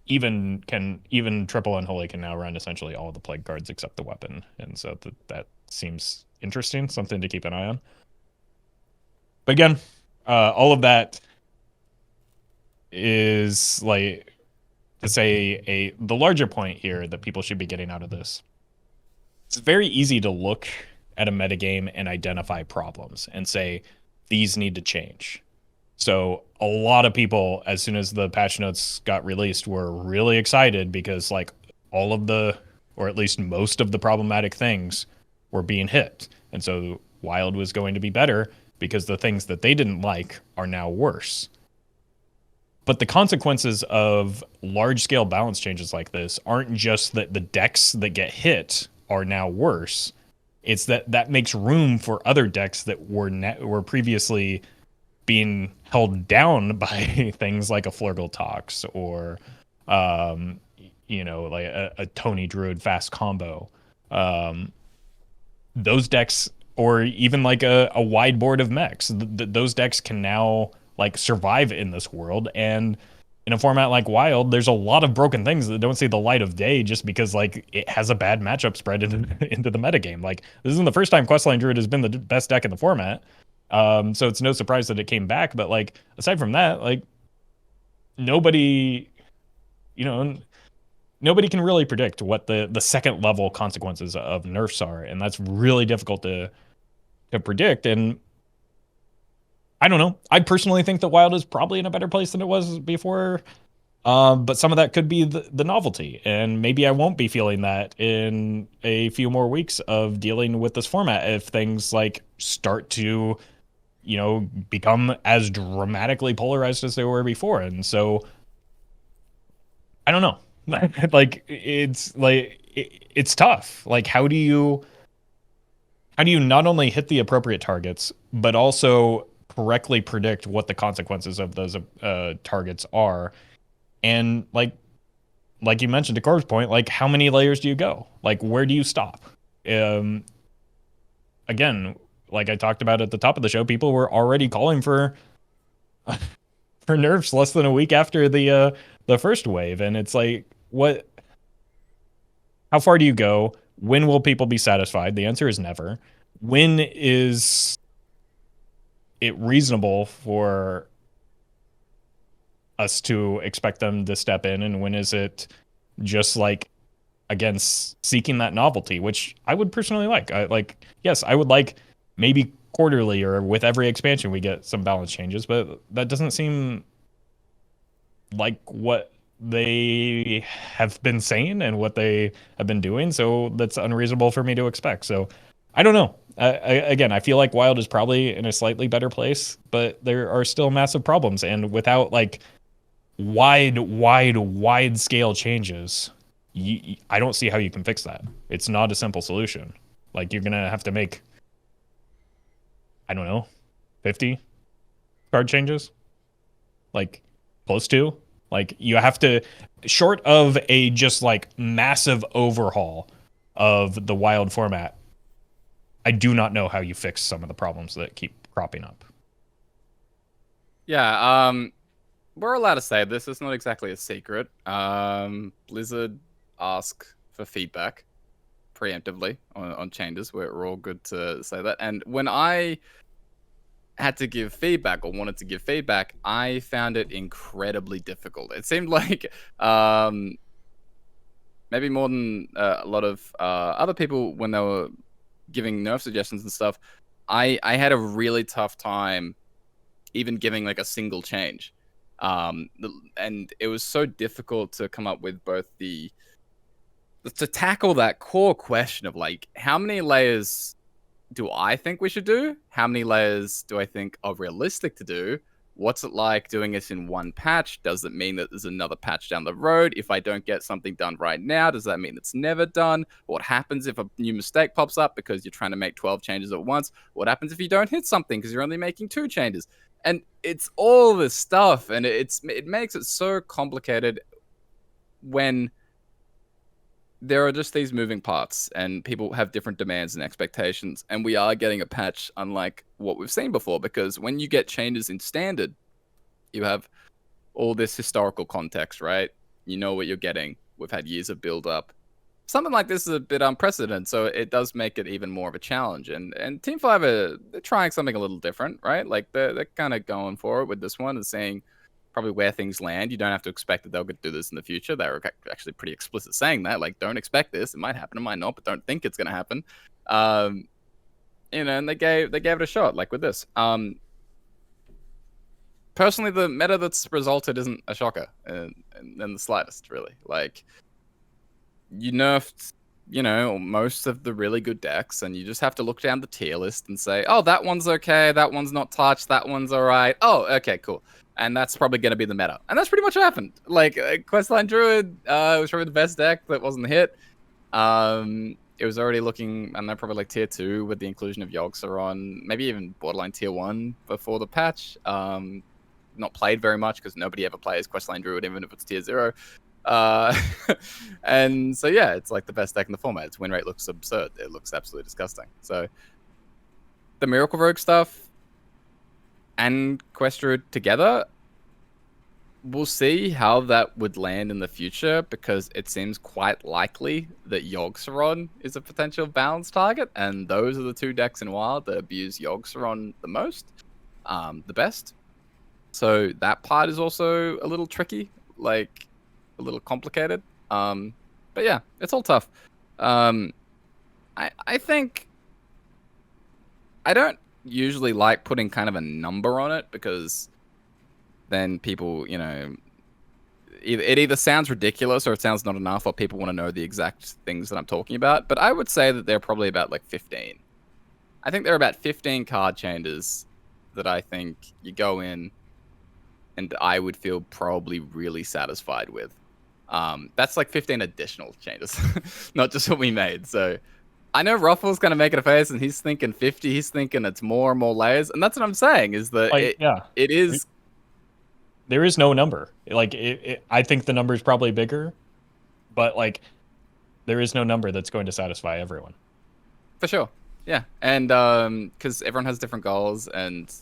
even Triple Unholy can now run essentially all of the plague cards except the weapon, and so that seems interesting, something to keep an eye on. But again, all of that is like to say the larger point here that people should be getting out of this. It's very easy to look at a metagame and identify problems and say these need to change. So a lot of people, as soon as the patch notes got released, were really excited because like all of the, or at least most of the problematic things were being hit. And so Wild was going to be better because the things that they didn't like are now worse. But the consequences of large scale balance changes like this aren't just that the decks that get hit are now worse. It's that makes room for other decks that were previously being held down by things like a Flurgle Tox or, like a Tony Druid fast combo. Those decks, or even like a wide board of mechs, those decks can now like survive in this world. And in a format like Wild, there's a lot of broken things that don't see the light of day just because like it has a bad matchup spread into the metagame. Like this isn't the first time Questline Druid has been the best deck in the format. So it's no surprise that it came back. But like aside from that, like nobody can really predict what the second level consequences of nerfs are, and that's really difficult to predict. And I don't know. I personally think that Wild is probably in a better place than it was before. But some of that could be the novelty, and maybe I won't be feeling that in a few more weeks of dealing with this format if things like start to, become as dramatically polarized as they were before. And so I don't know. It's tough. Like how do you not only hit the appropriate targets but also correctly predict what the consequences of those targets are? And like you mentioned to Corb's point, like how many layers do you go? Like where do you stop? Again, like I talked about at the top of the show, people were already calling for nerfs less than a week after the first wave, and it's like, what? How far do you go? When will people be satisfied? The answer is never. When is it reasonable for us to expect them to step in, and when is it just like, again, seeking that novelty, which I would personally like. Yes, I would like maybe quarterly or with every expansion we get some balance changes, but that doesn't seem like what they have been saying and what they have been doing, so that's unreasonable for me to expect. So I don't know. Again, I feel like Wild is probably in a slightly better place, but there are still massive problems, and without like wide scale changes, I don't see how you can fix that. It's not a simple solution. Like you're gonna have to make, I don't know, 50 card changes, like close to. Like you have to, short of a just like massive overhaul of the Wild format, I do not know how you fix some of the problems that keep cropping up.
Yeah, we're allowed to say this. It's not exactly a secret. Blizzard ask for feedback preemptively on changes. We're all good to say that. And when I had to give feedback or wanted to give feedback, I found it incredibly difficult. It seemed like maybe more than a lot of other people when they were giving nerf suggestions and stuff, I had a really tough time even giving like a single change. And it was so difficult to come up with both to tackle that core question of like, how many layers do I think we should do? How many layers do I think are realistic to do? What's it like doing it in one patch? Does it mean that there's another patch down the road? If I don't get something done right now, does that mean it's never done? What happens if a new mistake pops up because you're trying to make 12 changes at once? What happens if you don't hit something because you're only making 2 changes? And it's all this stuff, and it makes it so complicated when there are just these moving parts and people have different demands and expectations, and we are getting a patch unlike what we've seen before, because when you get changes in standard, you have all this historical context, right? You know what you're getting. We've had years of build up. Something like this is a bit unprecedented, so it does make it even more of a challenge. And Team 5 they're trying something a little different, right? Like they're kind of going for it with this one and saying probably where things land. You don't have to expect that they'll do this in the future. They were actually pretty explicit saying that, like, don't expect this. It might happen, it might not, but don't think it's going to happen. And they gave it a shot, like with this. Personally, the meta that's resulted isn't a shocker in the slightest, really. Like, you nerfed, most of the really good decks, and you just have to look down the tier list and say, oh, that one's okay, that one's not touched, that one's all right. Oh, okay, cool. And that's probably going to be the meta. And that's pretty much what happened. Like, Questline Druid was probably the best deck that wasn't hit. It was already looking, and they're probably like tier 2 with the inclusion of Yogg-Saron, maybe even borderline tier 1 before the patch. Not played very much because nobody ever plays Questline Druid, even if it's tier 0. And so, yeah, it's like the best deck in the format. Its win rate looks absurd. It looks absolutely disgusting. So, the Miracle Rogue stuff and Quest Druid together, we'll see how that would land in the future, because it seems quite likely that Yogg-Saron is a potential balance target, and those are the 2 decks in Wild that abuse Yogg-Saron the most, the best. So that part is also a little tricky, like a little complicated. But yeah, it's all tough. I think I don't usually like putting kind of a number on it, because then people, it either sounds ridiculous or it sounds not enough, or people want to know the exact things that I'm talking about. But I would say that they're probably about like 15. I think there are about 15 card changes that I think you go in and I would feel probably really satisfied with. That's like 15 additional changes, not just what we made. So I know Roffle's kind of making a face, and he's thinking 50. He's thinking it's more and more layers, and that's what I'm saying is that it is.
There is no number. Like I think the number is probably bigger, but like there is no number that's going to satisfy everyone.
For sure, yeah, and because everyone has different goals, and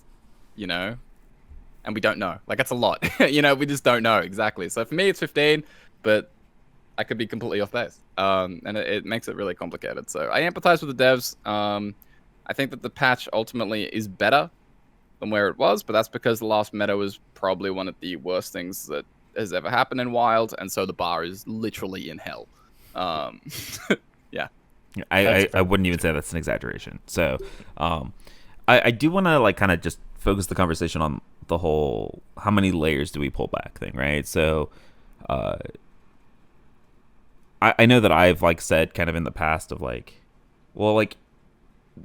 and we don't know. Like, that's a lot. We just don't know exactly. So for me, it's 15, but I could be completely off base. And it makes it really complicated. So I empathize with the devs. I think that the patch ultimately is better than where it was, but that's because the last meta was probably one of the worst things that has ever happened in Wild, and so the bar is literally in hell. Yeah.
I wouldn't even say that's an exaggeration. So I do want to like kind of just focus the conversation on the whole how many layers do we pull back thing, right? So I know that I've like said kind of in the past of like, well, like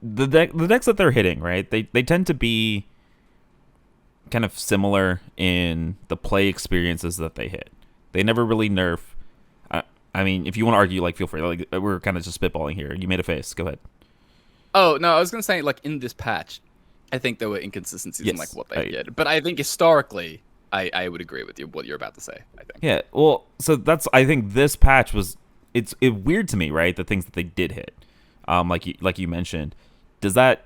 the decks that they're hitting, right? They tend to be kind of similar in the play experiences that they hit. They never really nerf. I mean, if you want to argue, like, feel free. Like, we're kind of just spitballing here. You made a face. Go ahead.
Oh no, I was gonna say, like, in this patch, I think there were inconsistencies in like what they did. But I think historically, I would agree with you what you're about to say. I think.
Yeah. Well, so I think this patch was it's weird to me, right? The things that they did hit, like you mentioned, does that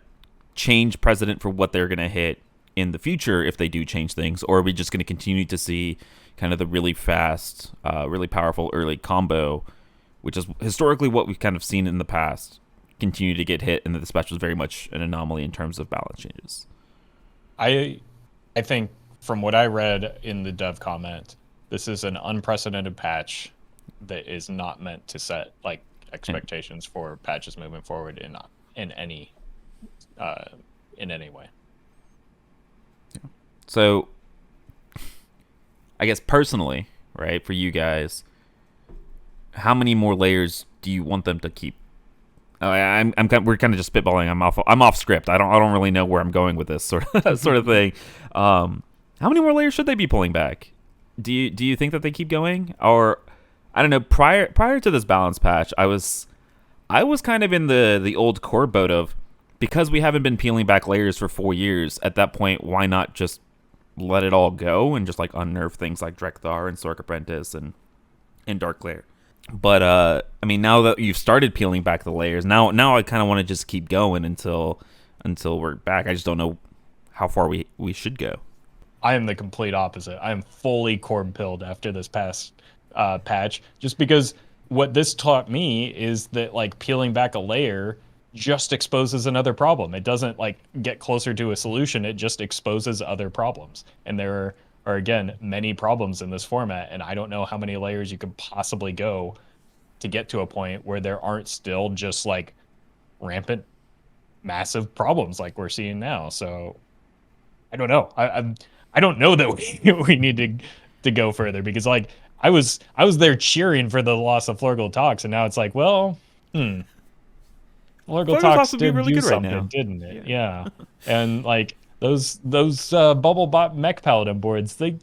change precedent for what they're gonna hit in the future if they do change things, or are we just going to continue to see kind of the really fast, really powerful early combo, which is historically what we've kind of seen in the past, continue to get hit, and that this patch was very much an anomaly in terms of balance changes?
I think from what I read in the dev comment, this is an unprecedented patch that is not meant to set like expectations for patches moving forward in any way.
So, I guess personally, right, for you guys, how many more layers do you want them to keep we're kind of just spitballing. I'm off script. I don't really know where I'm going with this sort of thing. How many more layers should they be pulling back? Do you think that they keep going, or I don't know? Prior to this balance patch, I was kind of in the old core boat of, because we haven't been peeling back layers for 4 years. At that point, why not just let it all go and just like unnerf things like Drekthar and Sork Apprentice and Darkglare? But I mean, now that you've started peeling back the layers, now I kind of want to just keep going until we're back. I just don't know how far we should go.
I am the complete opposite. I am fully corb pilled after this past patch, just because what this taught me is that like peeling back a layer just exposes another problem. It doesn't like get closer to a solution. It just exposes other problems. And there are again many problems in this format, and I don't know how many layers you could possibly go to get to a point where there aren't still just like rampant massive problems like we're seeing now. So I don't know. I don't know that we need to go further, because like I was there cheering for the loss of Florgal Tox, and now it's like, well, Florgal Tox did really do something, right, didn't it? Yeah. And like those bubble bot mech paladin boards, they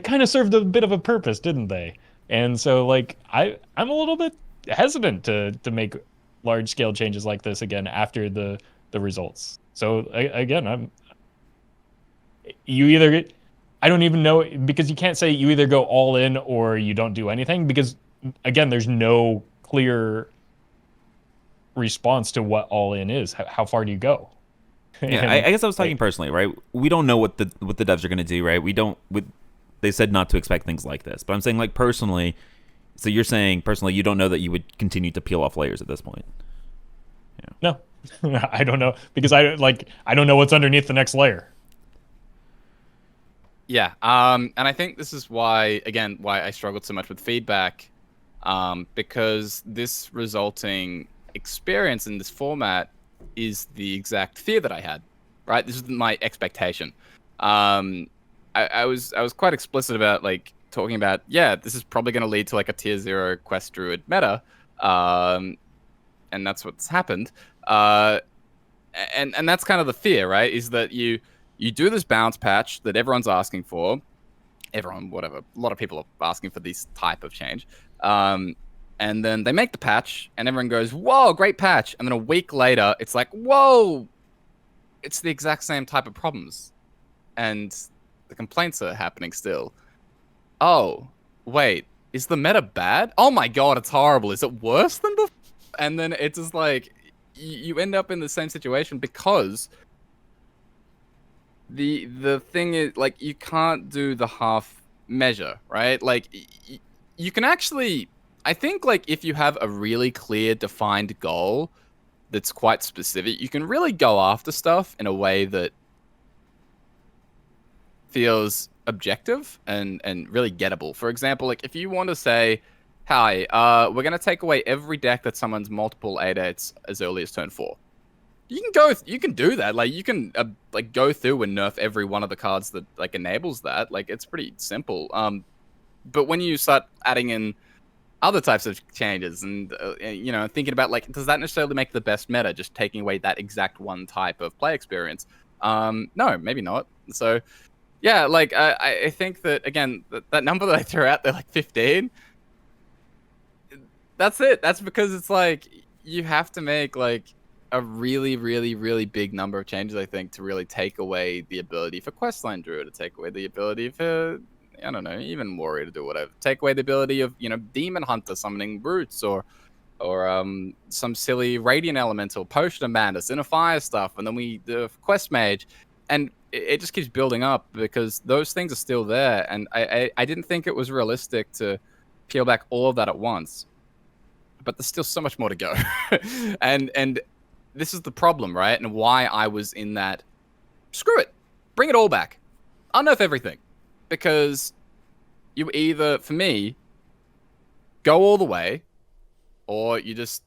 kind of served a bit of a purpose, didn't they? And so like I'm a little bit hesitant to make large scale changes like this again after the results. So again, I don't even know, because you can't say you either go all in or you don't do anything, because again, there's no clear response to what all in is. How far do you go?
Yeah, I guess I was talking personally, right? We don't know what the devs are going to do, right? They said not to expect things like this, but I'm saying like personally. So you're saying personally, you don't know that you would continue to peel off layers at this point.
Yeah. No, I don't know, because I don't know what's underneath the next layer.
Yeah, and I think this is why I struggled so much with feedback, because this resulting experience in this format is the exact fear that I had, right? This is my expectation. I was quite explicit about like talking about, yeah, this is probably going to lead to like a tier 0 quest druid meta, and that's what's happened. And that's kind of the fear, right? Is that you do this bounce patch that everyone's asking for. Whatever. A lot of people are asking for this type of change. And then they make the patch, and everyone goes, whoa, great patch. And then a week later, it's like, whoa, it's the exact same type of problems. And the complaints are happening still. Oh, wait, is the meta bad? Oh my god, it's horrible. Is it worse than before? And then it's just like, you end up in the same situation, because the thing is, like, you can't do the half measure, right? Like, you can actually, I think, like, if you have a really clear defined goal that's quite specific, you can really go after stuff in a way that feels objective and really gettable. For example, like, if you want to say, hi, we're going to take away every deck that summons multiple 8/8s as early as turn 4. You can do that. Like, you can like go through and nerf every one of the cards that like enables that. Like, it's pretty simple. But when you start adding in other types of changes and you know, thinking about like, does that necessarily make the best meta, just taking away that exact one type of play experience? No, maybe not. So yeah, like I think that, again, that number that I threw out there, like 15, that's it. That's because it's like you have to make like a really, really, really big number of changes, I think, to really take away the ability for Questline Druid, to take away the ability for, I don't know, even Warrior to do whatever. Take away the ability of, you know, Demon Hunter summoning Roots, or some silly Radiant Elemental, Potion of Madness, Inner Fire stuff, and then the Quest Mage, and it just keeps building up, because those things are still there, and I didn't think it was realistic to peel back all of that at once, but there's still so much more to go. and this is the problem, right? And why I was in that, screw it, bring it all back, unnerf everything. Because you either, for me, go all the way, or you just,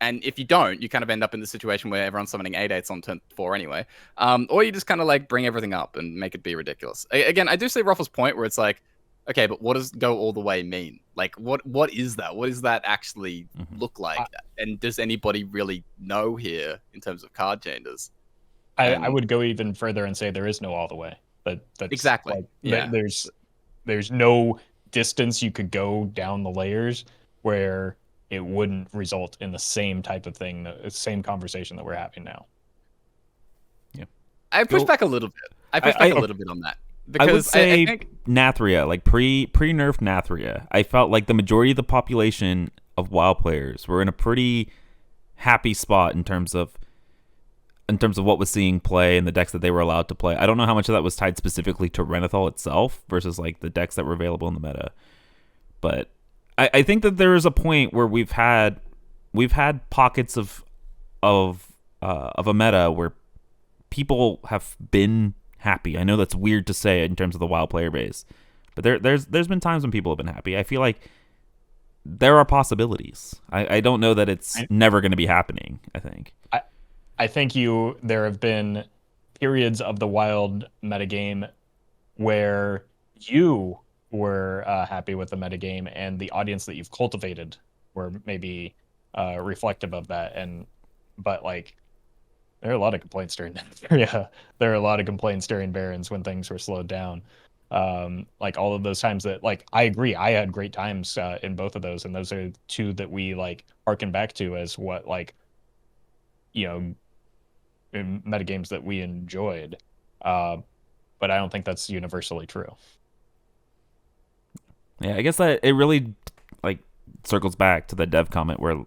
and if you don't, you kind of end up in the situation where everyone's summoning 8/8s on turn 4 anyway. Or you just kind of like bring everything up and make it be ridiculous. Again, I do see Roffle's point where it's like, okay, but what does go all the way mean? Like, what is that? What does that actually look like? And does anybody really know here in terms of card changes?
I would go even further and say there is no all the way. That's
exactly.
like,
Yeah.
There's no distance you could go down the layers where it wouldn't result in the same type of thing, the same conversation that we're having now.
Yeah.
I push back a little bit. I push back a little bit on that. Because
I would say
I think
Nathria, like pre-nerf Nathria, I felt like the majority of the population of WoW players were in a pretty happy spot in terms of what was seeing play and the decks that they were allowed to play. I don't know how much of that was tied specifically to Renathal itself versus like the decks that were available in the meta. But I think that there is a point where we've had pockets of a meta where people have been happy. I know that's weird to say in terms of the WoW player base, but there's been times when people have been happy. I feel like there are possibilities. I don't know that it's never going to be happening.
I think there have been periods of the wild metagame where you were happy with the metagame and the audience that you've cultivated were maybe reflective of that. But like, there are a lot of complaints during that. Yeah, there are a lot of complaints during Barons when things were slowed down. Like all of those times that, like, I agree, I had great times in both of those, and those are two that we like harken back to as what, like, in metagames that we enjoyed. But I don't think that's universally true.
Yeah, I guess that it really like circles back to the dev comment where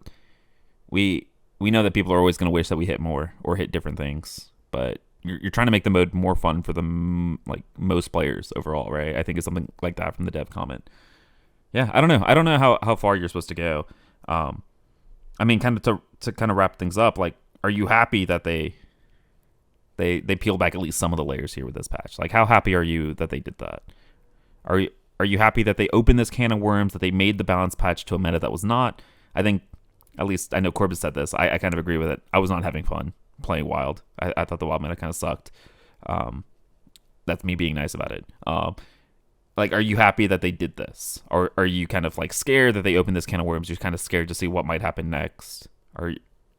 we know that people are always going to wish that we hit more or hit different things, but you're trying to make the mode more fun for like most players overall, right? I think it's something like that from the dev comment. Yeah, I don't know how far you're supposed to go. I mean, kind of to kind of wrap things up, like, are you happy that they peeled back at least some of the layers here with this patch? Like, how happy are you that they did that? Are you happy that they opened this can of worms, that they made the balance patch to a meta that was not? I think, at least I know Corbett said this. I kind of agree with it. I was not having fun playing Wild. I thought the Wild meta kind of sucked. That's me being nice about it. Like, are you happy that they did this? Or are you kind of like scared that they opened this can of worms? You're kind of scared to see what might happen next, or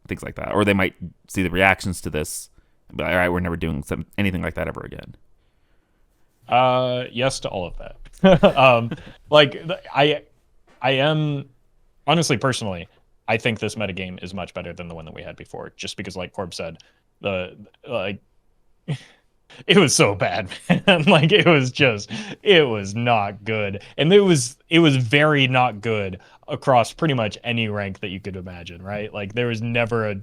things like that. Or they might see the reactions to this, but all right, we're never doing anything like that ever again.
Yes to all of that. Like, I am, honestly, personally, I think this metagame is much better than the one that we had before, just because, like Corb said, it was so bad, man. Like, it was not good. And it was very not good across pretty much any rank that you could imagine, right? Like, there was never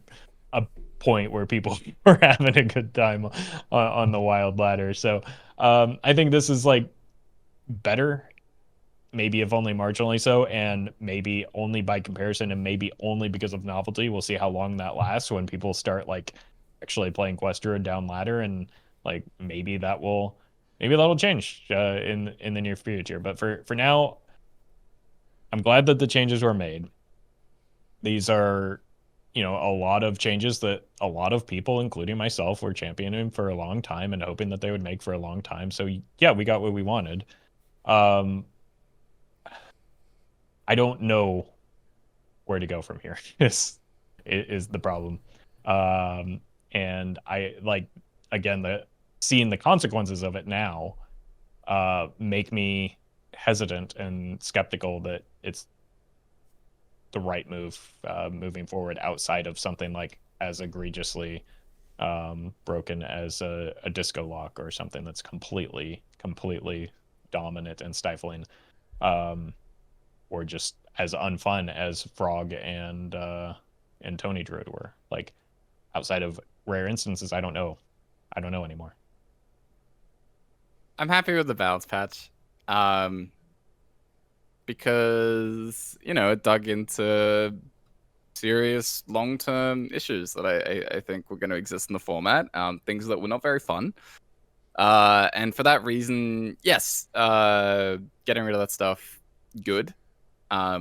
a point where people were having a good time on the Wild ladder. So I think this is like better, maybe if only marginally so, and maybe only by comparison, and maybe only because of novelty. We'll see how long that lasts when people start like actually playing Quest Druid down ladder, and like maybe that'll change in the near future. But for now, I'm glad that the changes were made. These are, a lot of changes that a lot of people, including myself, were championing for a long time and hoping that they would make for a long time. So yeah, we got what we wanted. I don't know where to go from here. is the problem. And I like, again, seeing the consequences of it now make me hesitant and skeptical that it's the right move moving forward, outside of something like as egregiously broken as a disco lock or something that's completely dominant and stifling, or just as unfun as Frog and Tony Druid were. Like, outside of rare instances, I don't know anymore.
I'm happy with the balance patch. Because, it dug into serious long-term issues that I think were going to exist in the format, things that were not very fun. And for that reason, yes, getting rid of that stuff, good. I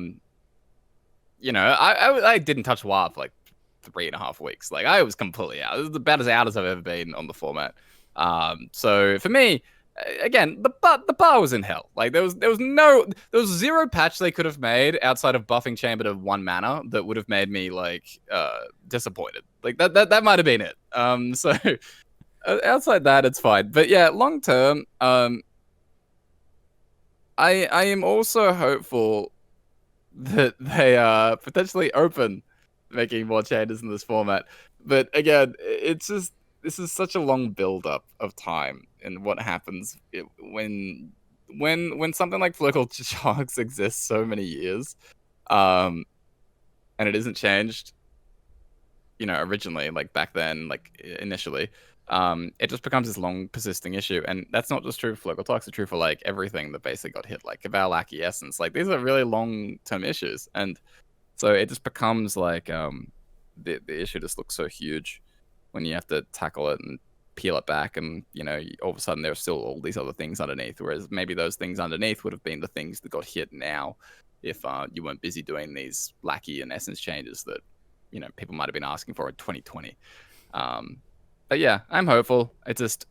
didn't touch WoW for like 3.5 weeks. Like, I was completely out. It was about as out as I've ever been on the format. So for me, again, the bar was in hell. Like there was zero patch they could have made outside of buffing Chamber to 1 mana that would have made me like disappointed. Like that might have been it. So outside that, it's fine. But yeah, long term, I am also hopeful that they are potentially open making more changes in this format. But again, it's just this is such a long build up of time and what happens when something like Political Sharks exists so many years, and it isn't changed, originally, like back then, like initially, it just becomes this long persisting issue. And that's not just true for Political Talks, it's true for like everything that basically got hit, like Cabal Acquiescence. Like these are really long term issues, and so it just becomes like the issue just looks so huge when you have to tackle it and peel it back, and all of a sudden there are still all these other things underneath, whereas maybe those things underneath would have been the things that got hit now if you weren't busy doing these lackey and essence changes that people might have been asking for in 2020. But yeah, I'm hopeful. It's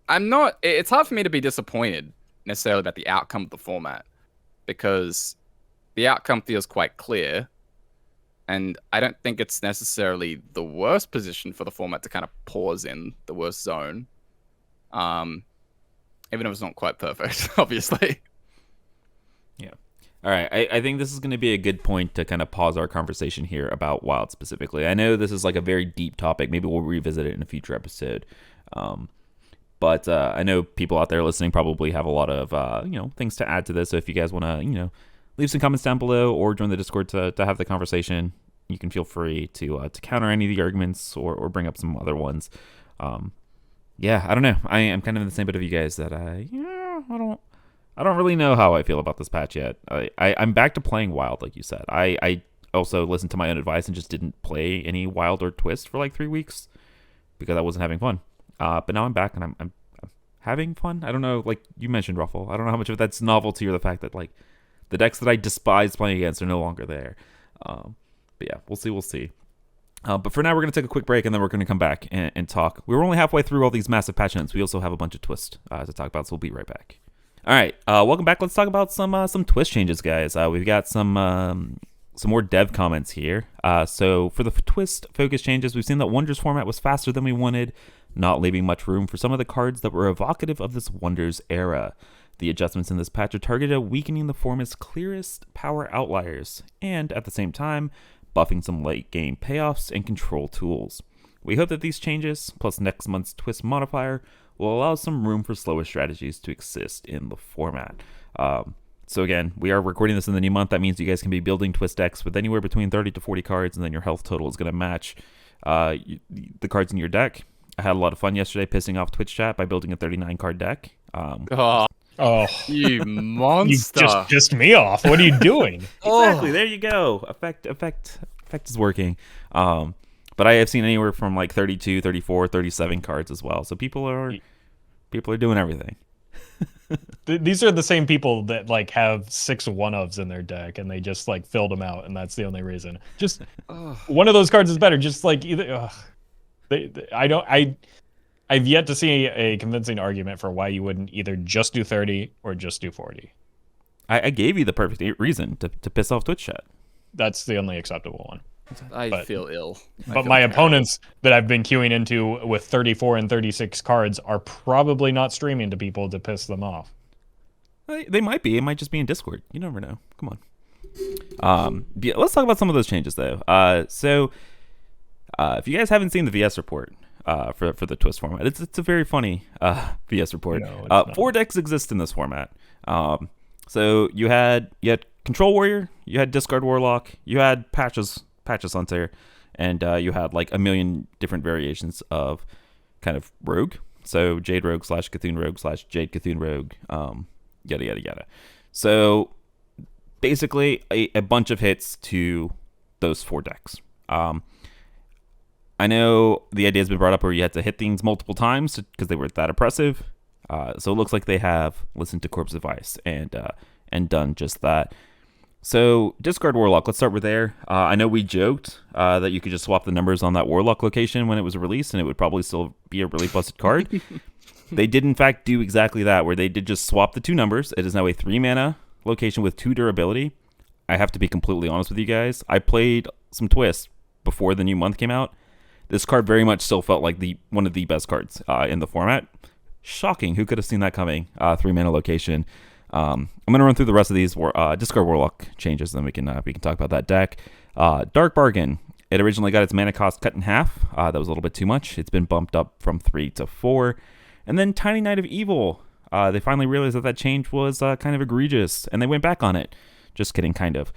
hard for me to be disappointed necessarily about the outcome of the format, because the outcome feels quite clear. And I don't think it's necessarily the worst position for the format to kind of pause in, the worst zone. Even if it's not quite perfect, obviously.
Yeah. All right. I think this is going to be a good point to kind of pause our conversation here about Wild specifically. I know this is like a very deep topic. Maybe we'll revisit it in a future episode. But I know people out there listening probably have a lot of things to add to this. So if you guys want to leave some comments down below or join the Discord to have the conversation, you can feel free to counter any of the arguments or bring up some other ones. Yeah, I don't know. I am kind of in the same boat of you guys that I don't really know how I feel about this patch yet. I'm back to playing Wild, like you said. I also listened to my own advice and just didn't play any Wild or Twist for like 3 weeks because I wasn't having fun. But now I'm back and I'm having fun. I don't know, like you mentioned, Roffle. I don't know how much of that's novelty or the fact that like the decks that I despise playing against are no longer there. But yeah, we'll see. But for now, we're going to take a quick break, and then we're going to come back and talk. We were only halfway through all these massive patch notes. We also have a bunch of Twist to talk about, so we'll be right back. All right, welcome back. Let's talk about some Twist changes, guys. We've got some more dev comments here. So for the Twist focus changes, we've seen that Wonders format was faster than we wanted, not leaving much room for some of the cards that were evocative of this Wonders era. The adjustments in this patch are targeted at weakening the format's clearest power outliers, and at the same time, buffing some late game payoffs and control tools. We hope that these changes, plus next month's Twist modifier, will allow some room for slower strategies to exist in the format. So again, we are recording this in the new month. That means you guys can be building Twist decks with anywhere between 30 to 40 cards, and then your health total is going to match the cards in your deck. I had a lot of fun yesterday pissing off Twitch chat by building a 39 card deck.
Oh,
you monster!
You just pissed me off. What are you doing?
Exactly. There you go. Effect is working. But I have seen anywhere from like 32, 34, 37 cards as well. So people are doing everything.
These are the same people that like have 6 one-ofs in their deck, and they just like filled them out, and that's the only reason. Just one of those cards is better. Just like either. I've yet to see a convincing argument for why you wouldn't either just do 30 or just do 40.
I gave you the perfect reason to piss off Twitch chat.
That's the only acceptable one.
I feel ill.
But my opponents that I've been queuing into with 34 and 36 cards are probably not streaming to people to piss them off.
They might be. It might just be in Discord. You never know. Come on. Yeah, let's talk about some of those changes, though. So if you guys haven't seen the VS report, for the Twist format, it's a very funny VS report. No, 4 decks exist in this format. So you had Control Warrior, you had Discard Warlock, you had Patches Hunter, and you had like a million different variations of kind of Rogue. So Jade Rogue / Cthulhu Rogue / Jade Cthulhu Rogue, yada yada yada. So basically a bunch of hits to those 4 decks. I know the idea has been brought up where you had to hit things multiple times because they were that oppressive. So it looks like they have listened to Corp's advice and done just that. So Discard Warlock, let's start with there. I know we joked that you could just swap the numbers on that Warlock location when it was released, and it would probably still be a really busted card. They did in fact do exactly that, where they did just swap the two numbers. It is now a 3-mana location with 2 durability. I have to be completely honest with you guys. I played some Twist before the new month came out. This card very much still felt like one of the best cards in the format. Shocking. Who could have seen that coming? 3-mana location. I'm gonna run through the rest of these Discard Warlock changes, then we can talk about that deck. Dark Bargain. It originally got its mana cost cut in half. That was a little bit too much. It's been bumped up from 3 to 4. And then Tiny Knight of Evil. They finally realized that change was kind of egregious, and they went back on it. Just kidding, kind of.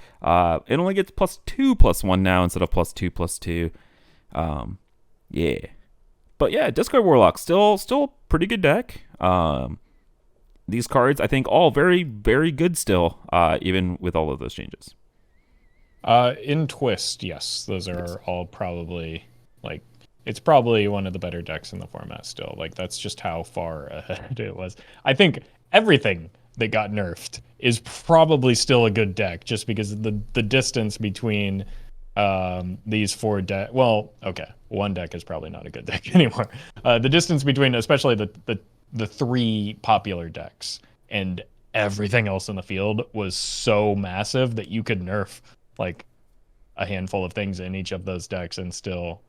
It only gets +2/+1 now instead of +2/+2. Yeah. But yeah, Discard Warlock, still pretty good deck. These cards, I think, all very, very good still, even with all of those changes.
In Twist, yes, those are all probably like it's probably one of the better decks in the format still. Like that's just how far ahead it was. I think everything that got nerfed is probably still a good deck, just because the distance between these 4 decks. Well, okay, one deck is probably not a good deck anymore. The distance between, especially the 3 popular decks and everything else in the field, was so massive that you could nerf like a handful of things in each of those decks and still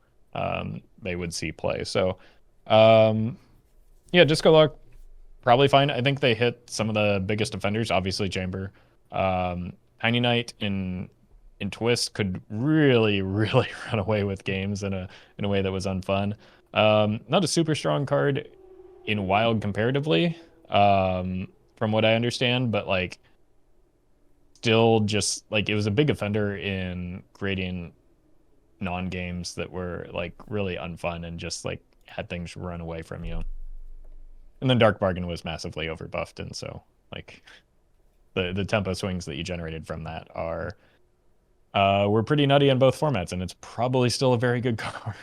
they would see play. So yeah, Disco Lock probably fine. I think they hit some of the biggest offenders, obviously Chamber. Tiny Knight in Twist could really run away with games in a way that was unfun. Not a super strong card in Wild comparatively, from what I understand, but like still just like it was a big offender in creating non-games that were like really unfun and just like had things run away from you. And then Dark Bargain was massively overbuffed, and so like the tempo swings that you generated from that were pretty nutty in both formats, and it's probably still a very good card.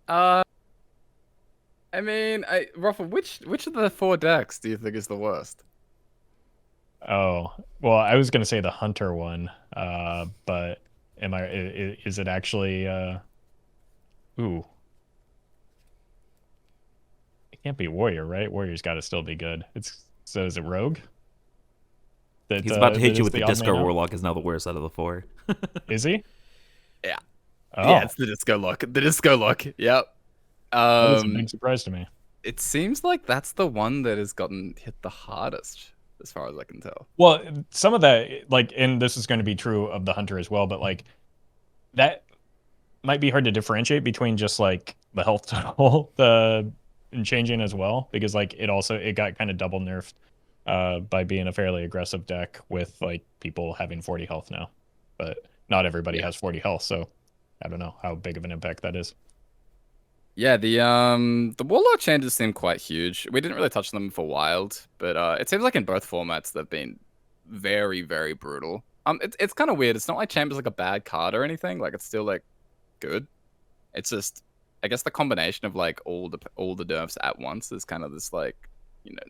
I mean, Roffle, which of the 4 decks do you think is the worst?
Oh, well, I was gonna say the Hunter one, but is it actually ooh. It can't be Warrior, right? Warrior's gotta still be good. So is it Rogue?
He's about to hit you with the Discard Warlock is now the worst out of the 4.
Is he?
Yeah.
Oh.
Yeah, it's the Disco Lock. The Disco Lock. Yep.
That was a big surprise to me.
It seems like that's the one that has gotten hit the hardest, as far as I can tell.
Well, some of that, like, and this is going to be true of the Hunter as well, but like that might be hard to differentiate between just like the health total and changing as well, because like it got kind of double nerfed by being a fairly aggressive deck with like people having 40 health now, but not everybody has 40 health, so I don't know how big of an impact that is.
Yeah, the Warlock changes seem quite huge. We didn't really touch them for Wild, but it seems like in both formats they've been very, very brutal. It's kind of weird. It's not like Chamber's like a bad card or anything. Like it's still like good. It's just, I guess the combination of like all the nerfs at once is kind of this like,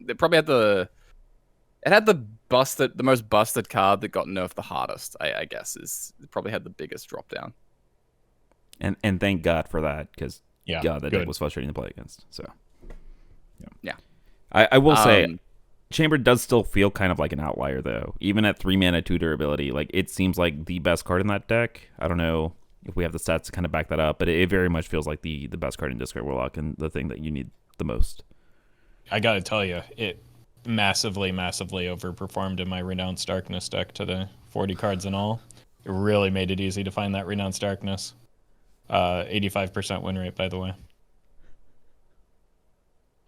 they probably had the most busted card that got nerfed the hardest. I guess it probably had the biggest drop down.
And thank God for that, because
yeah,
God, that deck was frustrating to play against. So,
yeah.
I will say, Chamber does still feel kind of like an outlier, though. Even at 3 mana, 2 durability, like it seems like the best card in that deck. I don't know if we have the stats to kind of back that up, but it very much feels like the best card in Discard Warlock and the thing that you need the most.
I gotta tell you, it massively overperformed in my Renounced Darkness deck today. 40 cards in all. It really made it easy to find that Renounced Darkness. 85% win rate, by the way.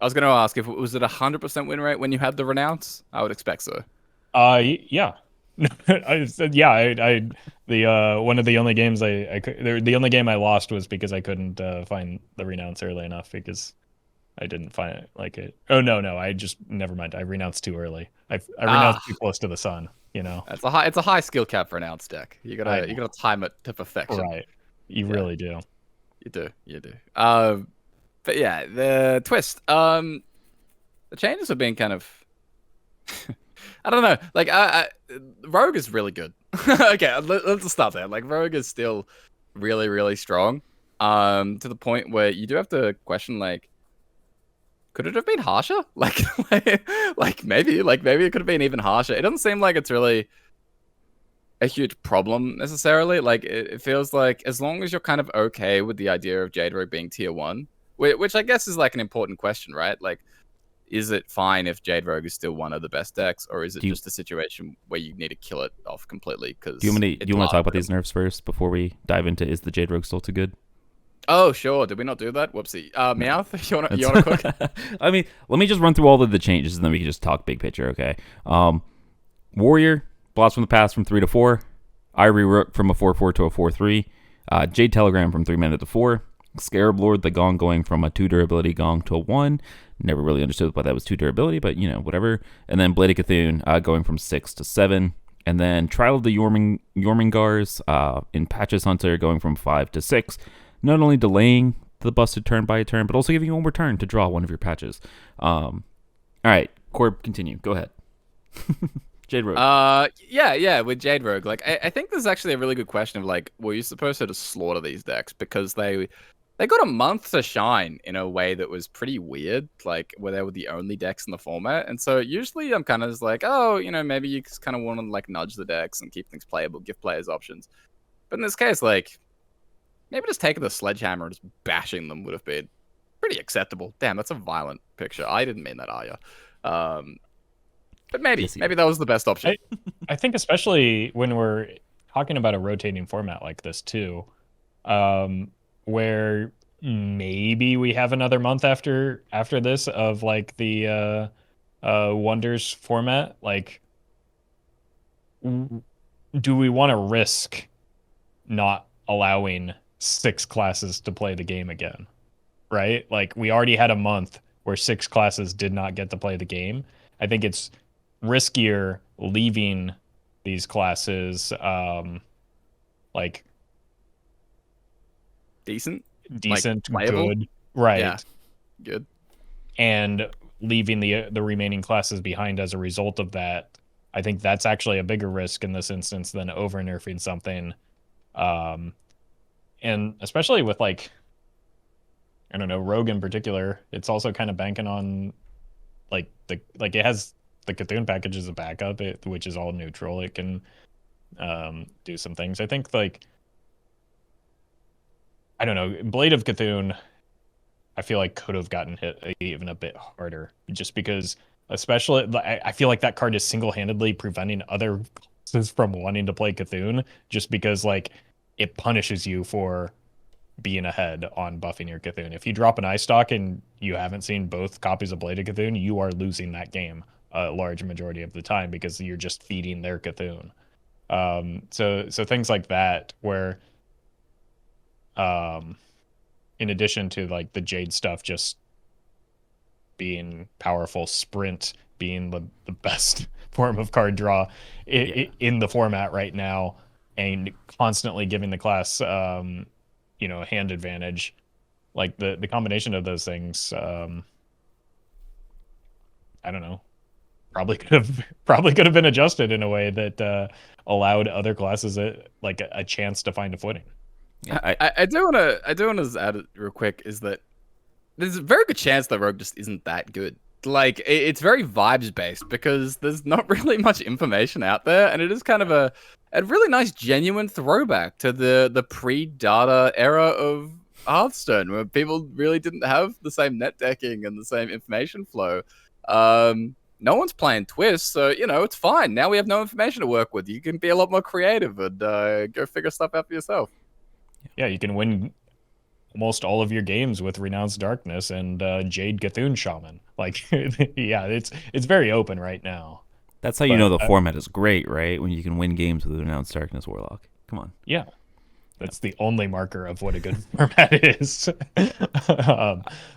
I was going to ask, was it 100% win rate when you had the Renounce? I would expect so.
Yeah. I said one of the only games the only game I lost was because I couldn't find the Renounce early enough, because I didn't find it like it. Oh no, never mind. I renounced too early. I renounced too close to the sun. It's
a high skill cap Renounce deck. You gotta time it to perfection.
Right. You really do.
You do. But yeah, the Twist. The changes have been kind of. I don't know. Like, Rogue is really good. Okay, let's start there. Like, Rogue is still really, really strong. To the point where you do have to question, like, could it have been harsher? Like maybe it could have been even harsher. It doesn't seem like it's really a huge problem necessarily. Like it feels like as long as you're kind of okay with the idea of Jade Rogue being tier 1, which I guess is like an important question, right? Like, is it fine if Jade Rogue is still one of the best decks, or is it just a situation where you need to kill it off completely? Because
do you want to talk about these nerfs first before we dive into is the Jade Rogue still too good?
Oh, sure. Did we not do that? Whoopsie. Meowth, you wanna cook?
I mean, let me just run through all of the changes and then we can just talk big picture, okay? Warrior, Blast from the Past from 3 to 4. Ivory Rook from a 4/4 to a 4/3. Jade Telegram from 3 mana to 4. Scarab Lord, the Gong going from a 2 durability Gong to a 1. Never really understood why that was 2 durability, but whatever. And then Blade of Cthulhu going from 6 to 7. And then Trial of the Jormungars in Patches Hunter going from 5 to 6. Not only delaying the busted turn by a turn, but also giving you one more turn to draw one of your patches. All right, Corb, continue. Go ahead. Jade Rogue.
Yeah, with Jade Rogue. Like, I think there's actually a really good question of, like, were you supposed to just slaughter these decks? Because they got a month to shine in a way that was pretty weird, like, where they were the only decks in the format. And so usually I'm kind of just like, oh, maybe you just kind of want to, like, nudge the decks and keep things playable, give players options. But in this case, like, maybe just taking the sledgehammer and just bashing them would have been pretty acceptable. Damn, that's a violent picture. I didn't mean that, Arya. But maybe that was the best option.
I think especially when we're talking about a rotating format like this too, where maybe we have another month after this of like the Wonders format. Like, do we want to risk not allowing 6 classes to play the game again? Right? Like, we already had a month where 6 classes did not get to play the game. I think it's riskier leaving these classes like
decent,
like, good, right?
Yeah, good,
and leaving the remaining classes behind as a result of that. I think that's actually a bigger risk in this instance than over nerfing something, and especially with, like, I don't know, Rogue in particular. It's also kind of banking on it has the Cthulhu package as a backup, which is all neutral. It can do some things. I think, like, I don't know, Blade of Cthulhu, I feel like could have gotten hit even a bit harder, just because, especially, I feel like that card is single-handedly preventing other classes from wanting to play Cthulhu, just because, like, it punishes you for being ahead on buffing your Cthulhu. If you drop an Ice Stalk and you haven't seen both copies of Blade of Cthulhu, you are losing that game a large majority of the time because you're just feeding their Cthulhu. So things like that, where in addition to, like, the Jade stuff just being powerful, Sprint being the best form of card draw in the format right now, and constantly giving the class hand advantage, like the combination of those things, I don't know, probably could have been adjusted in a way that allowed other classes a chance to find a footing.
Yeah, I do want to add it real quick, is that there's a very good chance that Rogue just isn't that good. Like, it's very vibes based because there's not really much information out there, and it is kind of a really nice genuine throwback to the pre-data era of Hearthstone, where people really didn't have the same net decking and the same information flow. No one's playing Twist, so it's fine. Now we have no information to work with. You can be a lot more creative and go figure stuff out for yourself.
Yeah, you can win almost all of your games with Renounced Darkness and Jade Cthulhu Shaman. Like, yeah, it's very open right now.
That's how you know the format is great, right? When you can win games with Renounced Darkness Warlock. Come on.
Yeah. That's the only marker of what a good format is.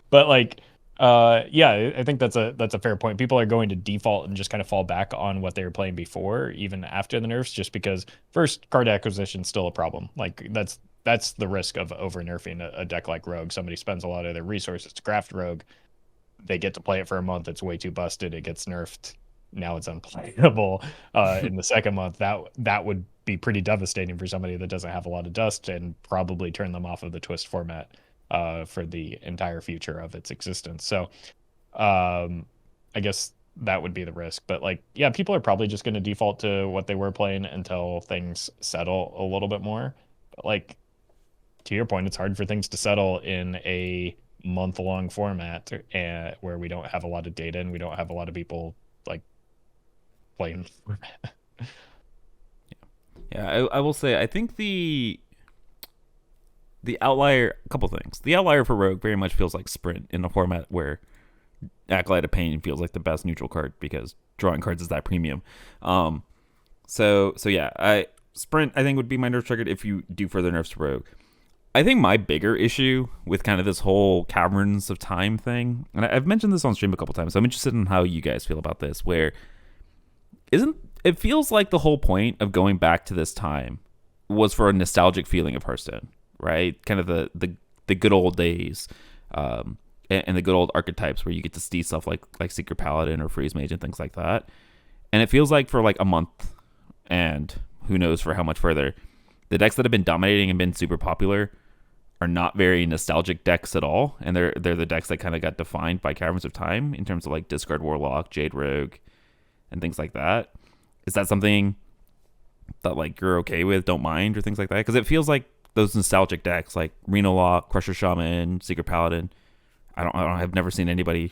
But, like, yeah, I think that's a fair point. People are going to default and just kind of fall back on what they were playing before, even after the nerfs, just because, first, card acquisition is still a problem. Like, that's the risk of over nerfing a deck like Rogue. Somebody spends a lot of their resources to craft Rogue. They get to play it for a month. It's way too busted. It gets nerfed now it's unplayable in the second month, that would be pretty devastating for somebody that doesn't have a lot of dust, and probably turn them off of the Twist format for the entire future of its existence. So I guess that would be the risk. But like, yeah, people are probably just going to default to what they were playing until things settle a little bit more. But like, to your point, it's hard for things to settle in a month-long format where we don't have a lot of data and we don't have a lot of people like playing the format.
Yeah, I will say I think the outlier, a couple things. The outlier for Rogue very much feels like Sprint in a format where Acolyte of Pain feels like the best neutral card because drawing cards is that premium. So yeah, Sprint I think would be my nerf triggered if you do further nerfs to Rogue. I think my bigger issue with kind of this whole Caverns of Time thing, and I've mentioned this on stream a couple times, so I'm interested in how you guys feel about this, where isn't it feels like the whole point of going back to this time was for a nostalgic feeling of Hearthstone, right? Kind of the good old days, and the good old archetypes where you get to see stuff like Secret Paladin or Freeze Mage and things like that. And it feels like for like a month, and who knows for how much further, the decks that have been dominating and been super popular are not very nostalgic decks at all, and they're the decks that kind of got defined by Caverns of Time in terms of like Discard Warlock, Jade Rogue, and things like that. Is that something that like you're okay with, don't mind, or things like that? Because it feels like those nostalgic decks like Reno Lock, Crusher Shaman, Secret Paladin. I've never seen anybody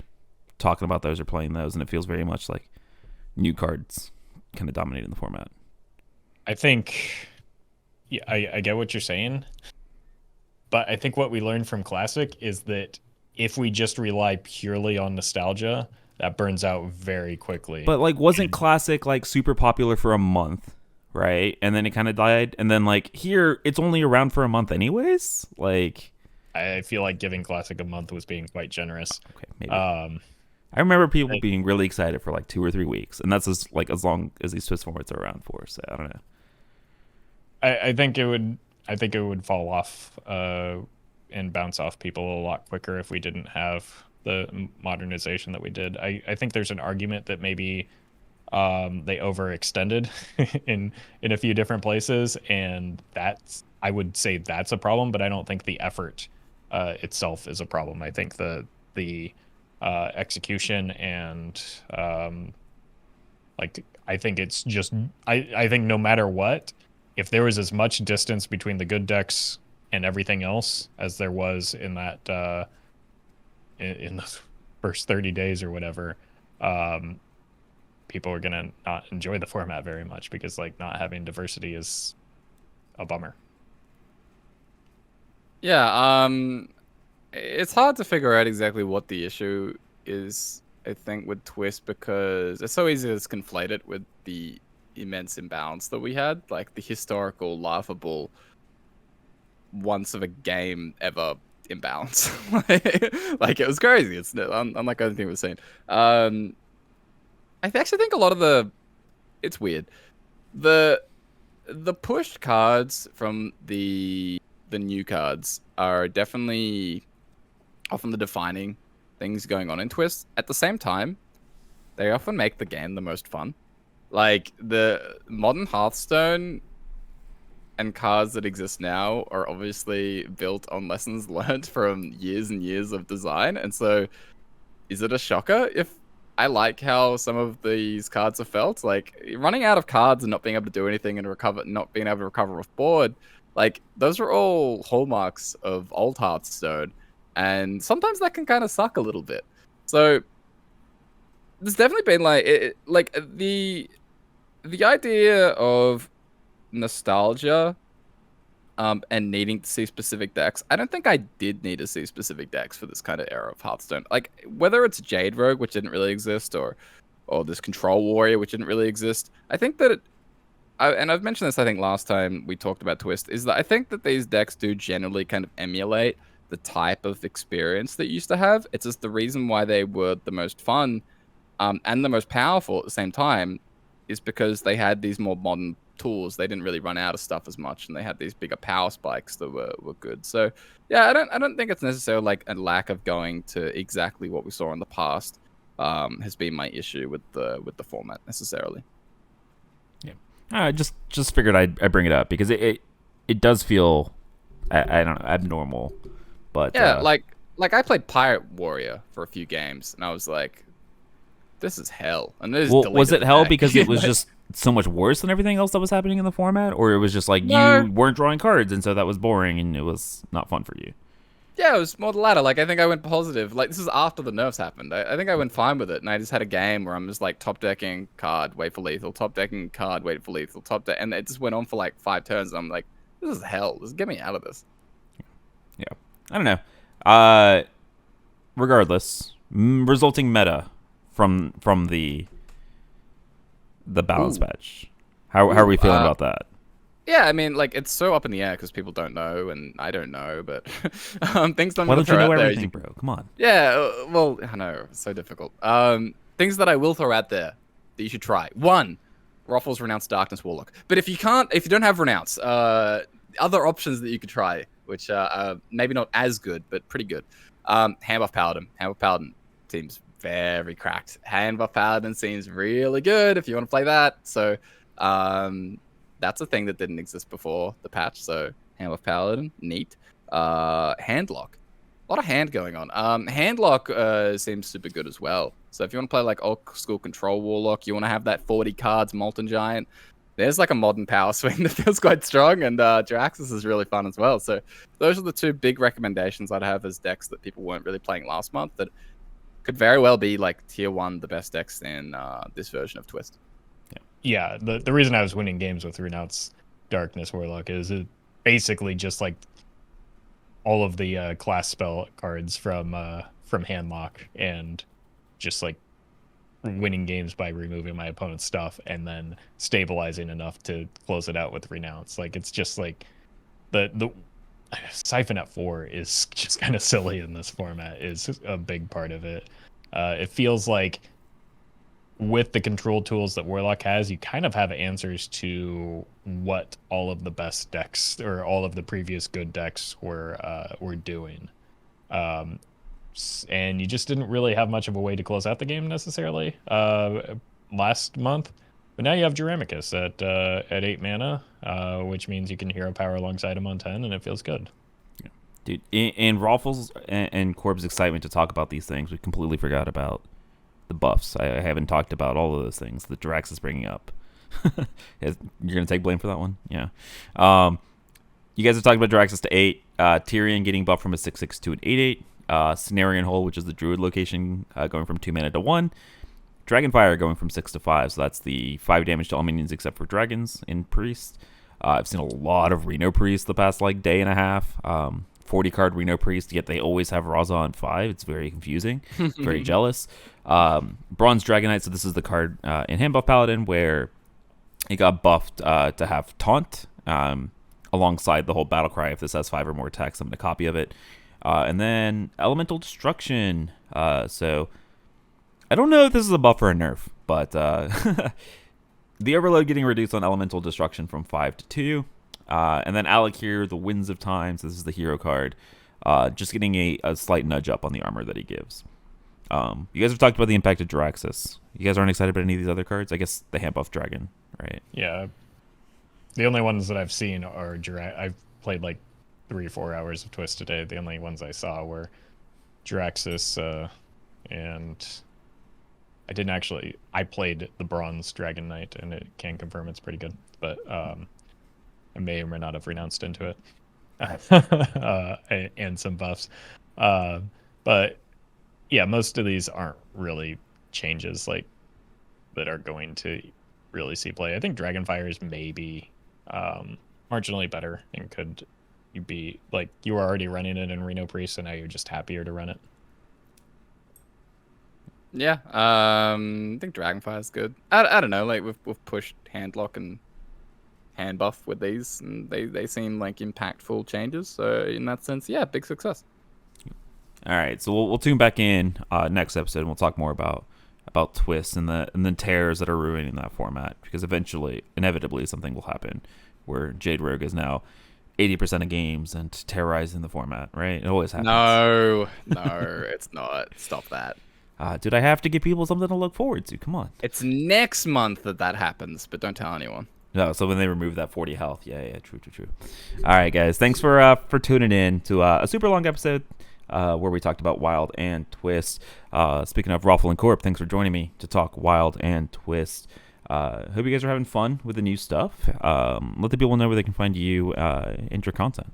talking about those or playing those, and it feels very much like new cards kind of dominating the format.
I think, yeah, I get what you're saying, but I think what we learned from Classic is that if we just rely purely on nostalgia, that burns out very quickly.
But like, wasn't Classic like super popular for a month, right? And then it kind of died, and then like here, it's only around for a month anyways. Like,
I feel like giving Classic a month was being quite generous.
Okay, maybe. I remember people being really excited for like 2 or 3 weeks, and that's as long as these Twist formats are around for. So I don't know.
I think it would fall off and bounce off people a lot quicker if we didn't have the modernization that we did. I think there's an argument that maybe they overextended in a few different places, and I would say that's a problem, but I don't think the effort itself is a problem. I think the execution and I think it's just I think no matter what, if there was as much distance between the good decks and everything else as there was in that in the first 30 days or whatever, people are gonna not enjoy the format very much, because like not having diversity is a bummer.
Yeah, it's hard to figure out exactly what the issue is, I think, with Twist, because it's so easy to conflate it with the immense imbalance that we had, like the historical, laughable, once of a game ever imbalance. Like it was crazy. It's unlike anything we've seen. I actually think a lot of it's weird. The pushed cards from the new cards are definitely often the defining things going on in Twist. At the same time, they often make the game the most fun. Like the modern Hearthstone and cards that exist now are obviously built on lessons learned from years and years of design. And so is it a shocker if I like how some of these cards have felt? Like running out of cards and not being able to do anything and not being able to recover off board, like those are all hallmarks of old Hearthstone, and sometimes that can kind of suck a little bit. So there's definitely been like the idea of nostalgia and needing to see specific decks. I don't think I did need to see specific decks for this kind of era of Hearthstone. Like whether it's Jade Rogue, which didn't really exist, or this Control Warrior, which didn't really exist. I think that and I've mentioned this, I think, last time we talked about Twist, is that I think that these decks do generally kind of emulate the type of experience that you used to have. It's just the reason why they were the most fun and the most powerful at the same time is because they had these more modern tools. They didn't really run out of stuff as much, and they had these bigger power spikes that were good. So yeah, I don't think it's necessarily like a lack of going to exactly what we saw in the past. has been my issue with the format necessarily.
Yeah, I just figured I'd bring it up because it does feel I don't know, abnormal, but
Yeah, like I played Pirate Warrior for a few games, and I was like, this is hell, and I just
well, was
deleted
it
the
hell
deck.
because it was just so much worse than everything else that was happening in the format, or it was just like
No,
you weren't drawing cards and so that was boring and it was not fun for you?
yeah, it was more the latter. Like, I think I went positive. Like, this is after the nerfs happened. I think I went fine with it, and I just had a game where I'm just like top decking card, wait for lethal, top decking card, wait for lethal, top deck, and it just went on for like 5 turns. And I'm like, this is hell. Just get me out of this.
Yeah, I don't know. Regardless, resulting meta from the balance
Ooh,
patch. How are
ooh.
we feeling about that?
Yeah, I mean, like, it's so up in the air because people don't know, and I don't know, but things I'm
Why
gonna
don't you
throw
know
out there.
everything, bro? Come on.
Yeah, well, I know, it's so difficult. Things that I will throw out there that you should try. One, Roffle's Renounced Darkness Warlock. But if you don't have Renounce, other options that you could try, which are maybe not as good, but pretty good. Handbuff Paladin. Handbuff Paladin seems very cracked. Handbuff Paladin seems really good if you want to play that. So, that's a thing that didn't exist before the patch. So, Handbuff Paladin, neat. Handlock. A lot of hand going on. Handlock seems super good as well. So if you want to play like old school control warlock, you want to have that 40 cards molten giant. There's like a modern power swing that feels quite strong, and Jiraxis is really fun as well. So those are the two big recommendations I'd have as decks that people weren't really playing last month that could very well be like tier 1, the best decks in this version of Twist.
Yeah, the reason I was winning games with Renounce Darkness Warlock is it basically just like all of the class spell cards from Handlock, and just like winning games by removing my opponent's stuff and then stabilizing enough to close it out with Renounce. Like, it's just like the Siphon at 4 is just kind of silly in this format, is a big part of it. It feels like with the control tools that Warlock has, you kind of have answers to what all of the best decks or all of the previous good decks were doing. And you just didn't really have much of a way to close out the game necessarily last month. But now you have Juramicus at 8 mana, which means you can hero power alongside him on 10, and it feels good.
Dude, in Roffle's and Corb's excitement to talk about these things, we completely forgot about the buffs. I haven't talked about all of those things that Drax is bringing up. You're going to take blame for that one? Yeah. You guys have talked about Draxus to 8. Tyrion getting buffed from a 6/6 to an 8/8. Cenarian Hole, which is the Druid location, going from 2 mana to 1. Dragonfire going from 6 to 5, so that's the 5 damage to all minions except for dragons in Priest. I've seen a lot of Reno Priest the past like day and a half. 40 card Reno Priest, yet they always have Raza on 5. It's very confusing. Very jealous. Bronze Dragonite, so this is the card in Handbuff Paladin where it got buffed to have Taunt alongside the whole battle cry. If this has 5 or more attacks, I'm going to copy of it. And then Elemental Destruction. So I don't know if this is a buff or a nerf, but the overload getting reduced on Elemental Destruction from 5 to 2. And then Alec here, the Winds of Time. So this is the hero card. Just getting a slight nudge up on the armor that he gives. You guys have talked about the impact of Jiraxis. You guys aren't excited about any of these other cards? I guess the Handbuff Dragon, right?
Yeah. The only ones that I've seen are I've played like 3 or 4 hours of Twist today. The only ones I saw were Jiraxis, and I played the Bronze Dragon Knight, and it can confirm it's pretty good. But I may or may not have renounced into it. And some buffs. But yeah, most of these aren't really changes like that are going to really see play. I think Dragonfire is maybe marginally better and could be like you were already running it in Reno Priest, and now you're just happier to run it.
Yeah, I think Dragonfire is good. I don't know, like we've pushed Handlock and Handbuff with these, and they seem like impactful changes. So in that sense, yeah, big success.
All right, so we'll tune back in next episode, and we'll talk more about twists and the tears that are ruining that format, because inevitably, something will happen where Jade Rogue is now 80% of games and terrorizing the format, right? It always happens.
No, it's not. Stop that.
Dude, I have to give people something to look forward to. Come on.
It's next month that happens, but don't tell anyone.
No, so when they remove that 40 health. Yeah, true. All right, guys. Thanks for tuning in to a super long episode where we talked about Wild and Twist. Speaking of Roffle and Corp, thanks for joining me to talk Wild and Twist. Hope you guys are having fun with the new stuff. Let the people know where they can find you and your content.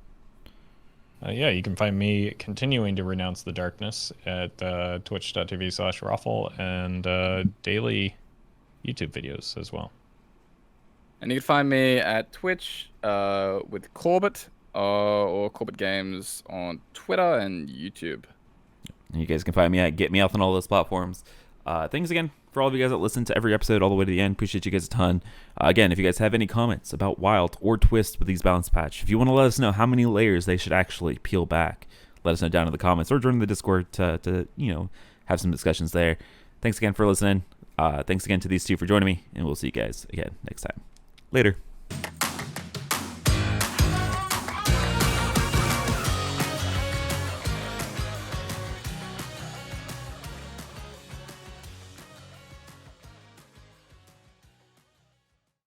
Yeah, you can find me continuing to renounce the darkness at twitch.tv/Roffle and daily YouTube videos as well.
And you can find me at Twitch with Corbett or Corbettgames on Twitter and YouTube.
And you guys can find me at GetMeowth on all those platforms. Thanks again for all of you guys that listen to every episode all the way to the end. Appreciate you guys a ton. Again, if you guys have any comments about Wild or Twist with these balance patch, if you want to let us know how many layers they should actually peel back, let us know down in the comments or join the Discord to have some discussions there. Thanks again for listening. Thanks again to these two for joining me, and we'll see you guys again next time. Later.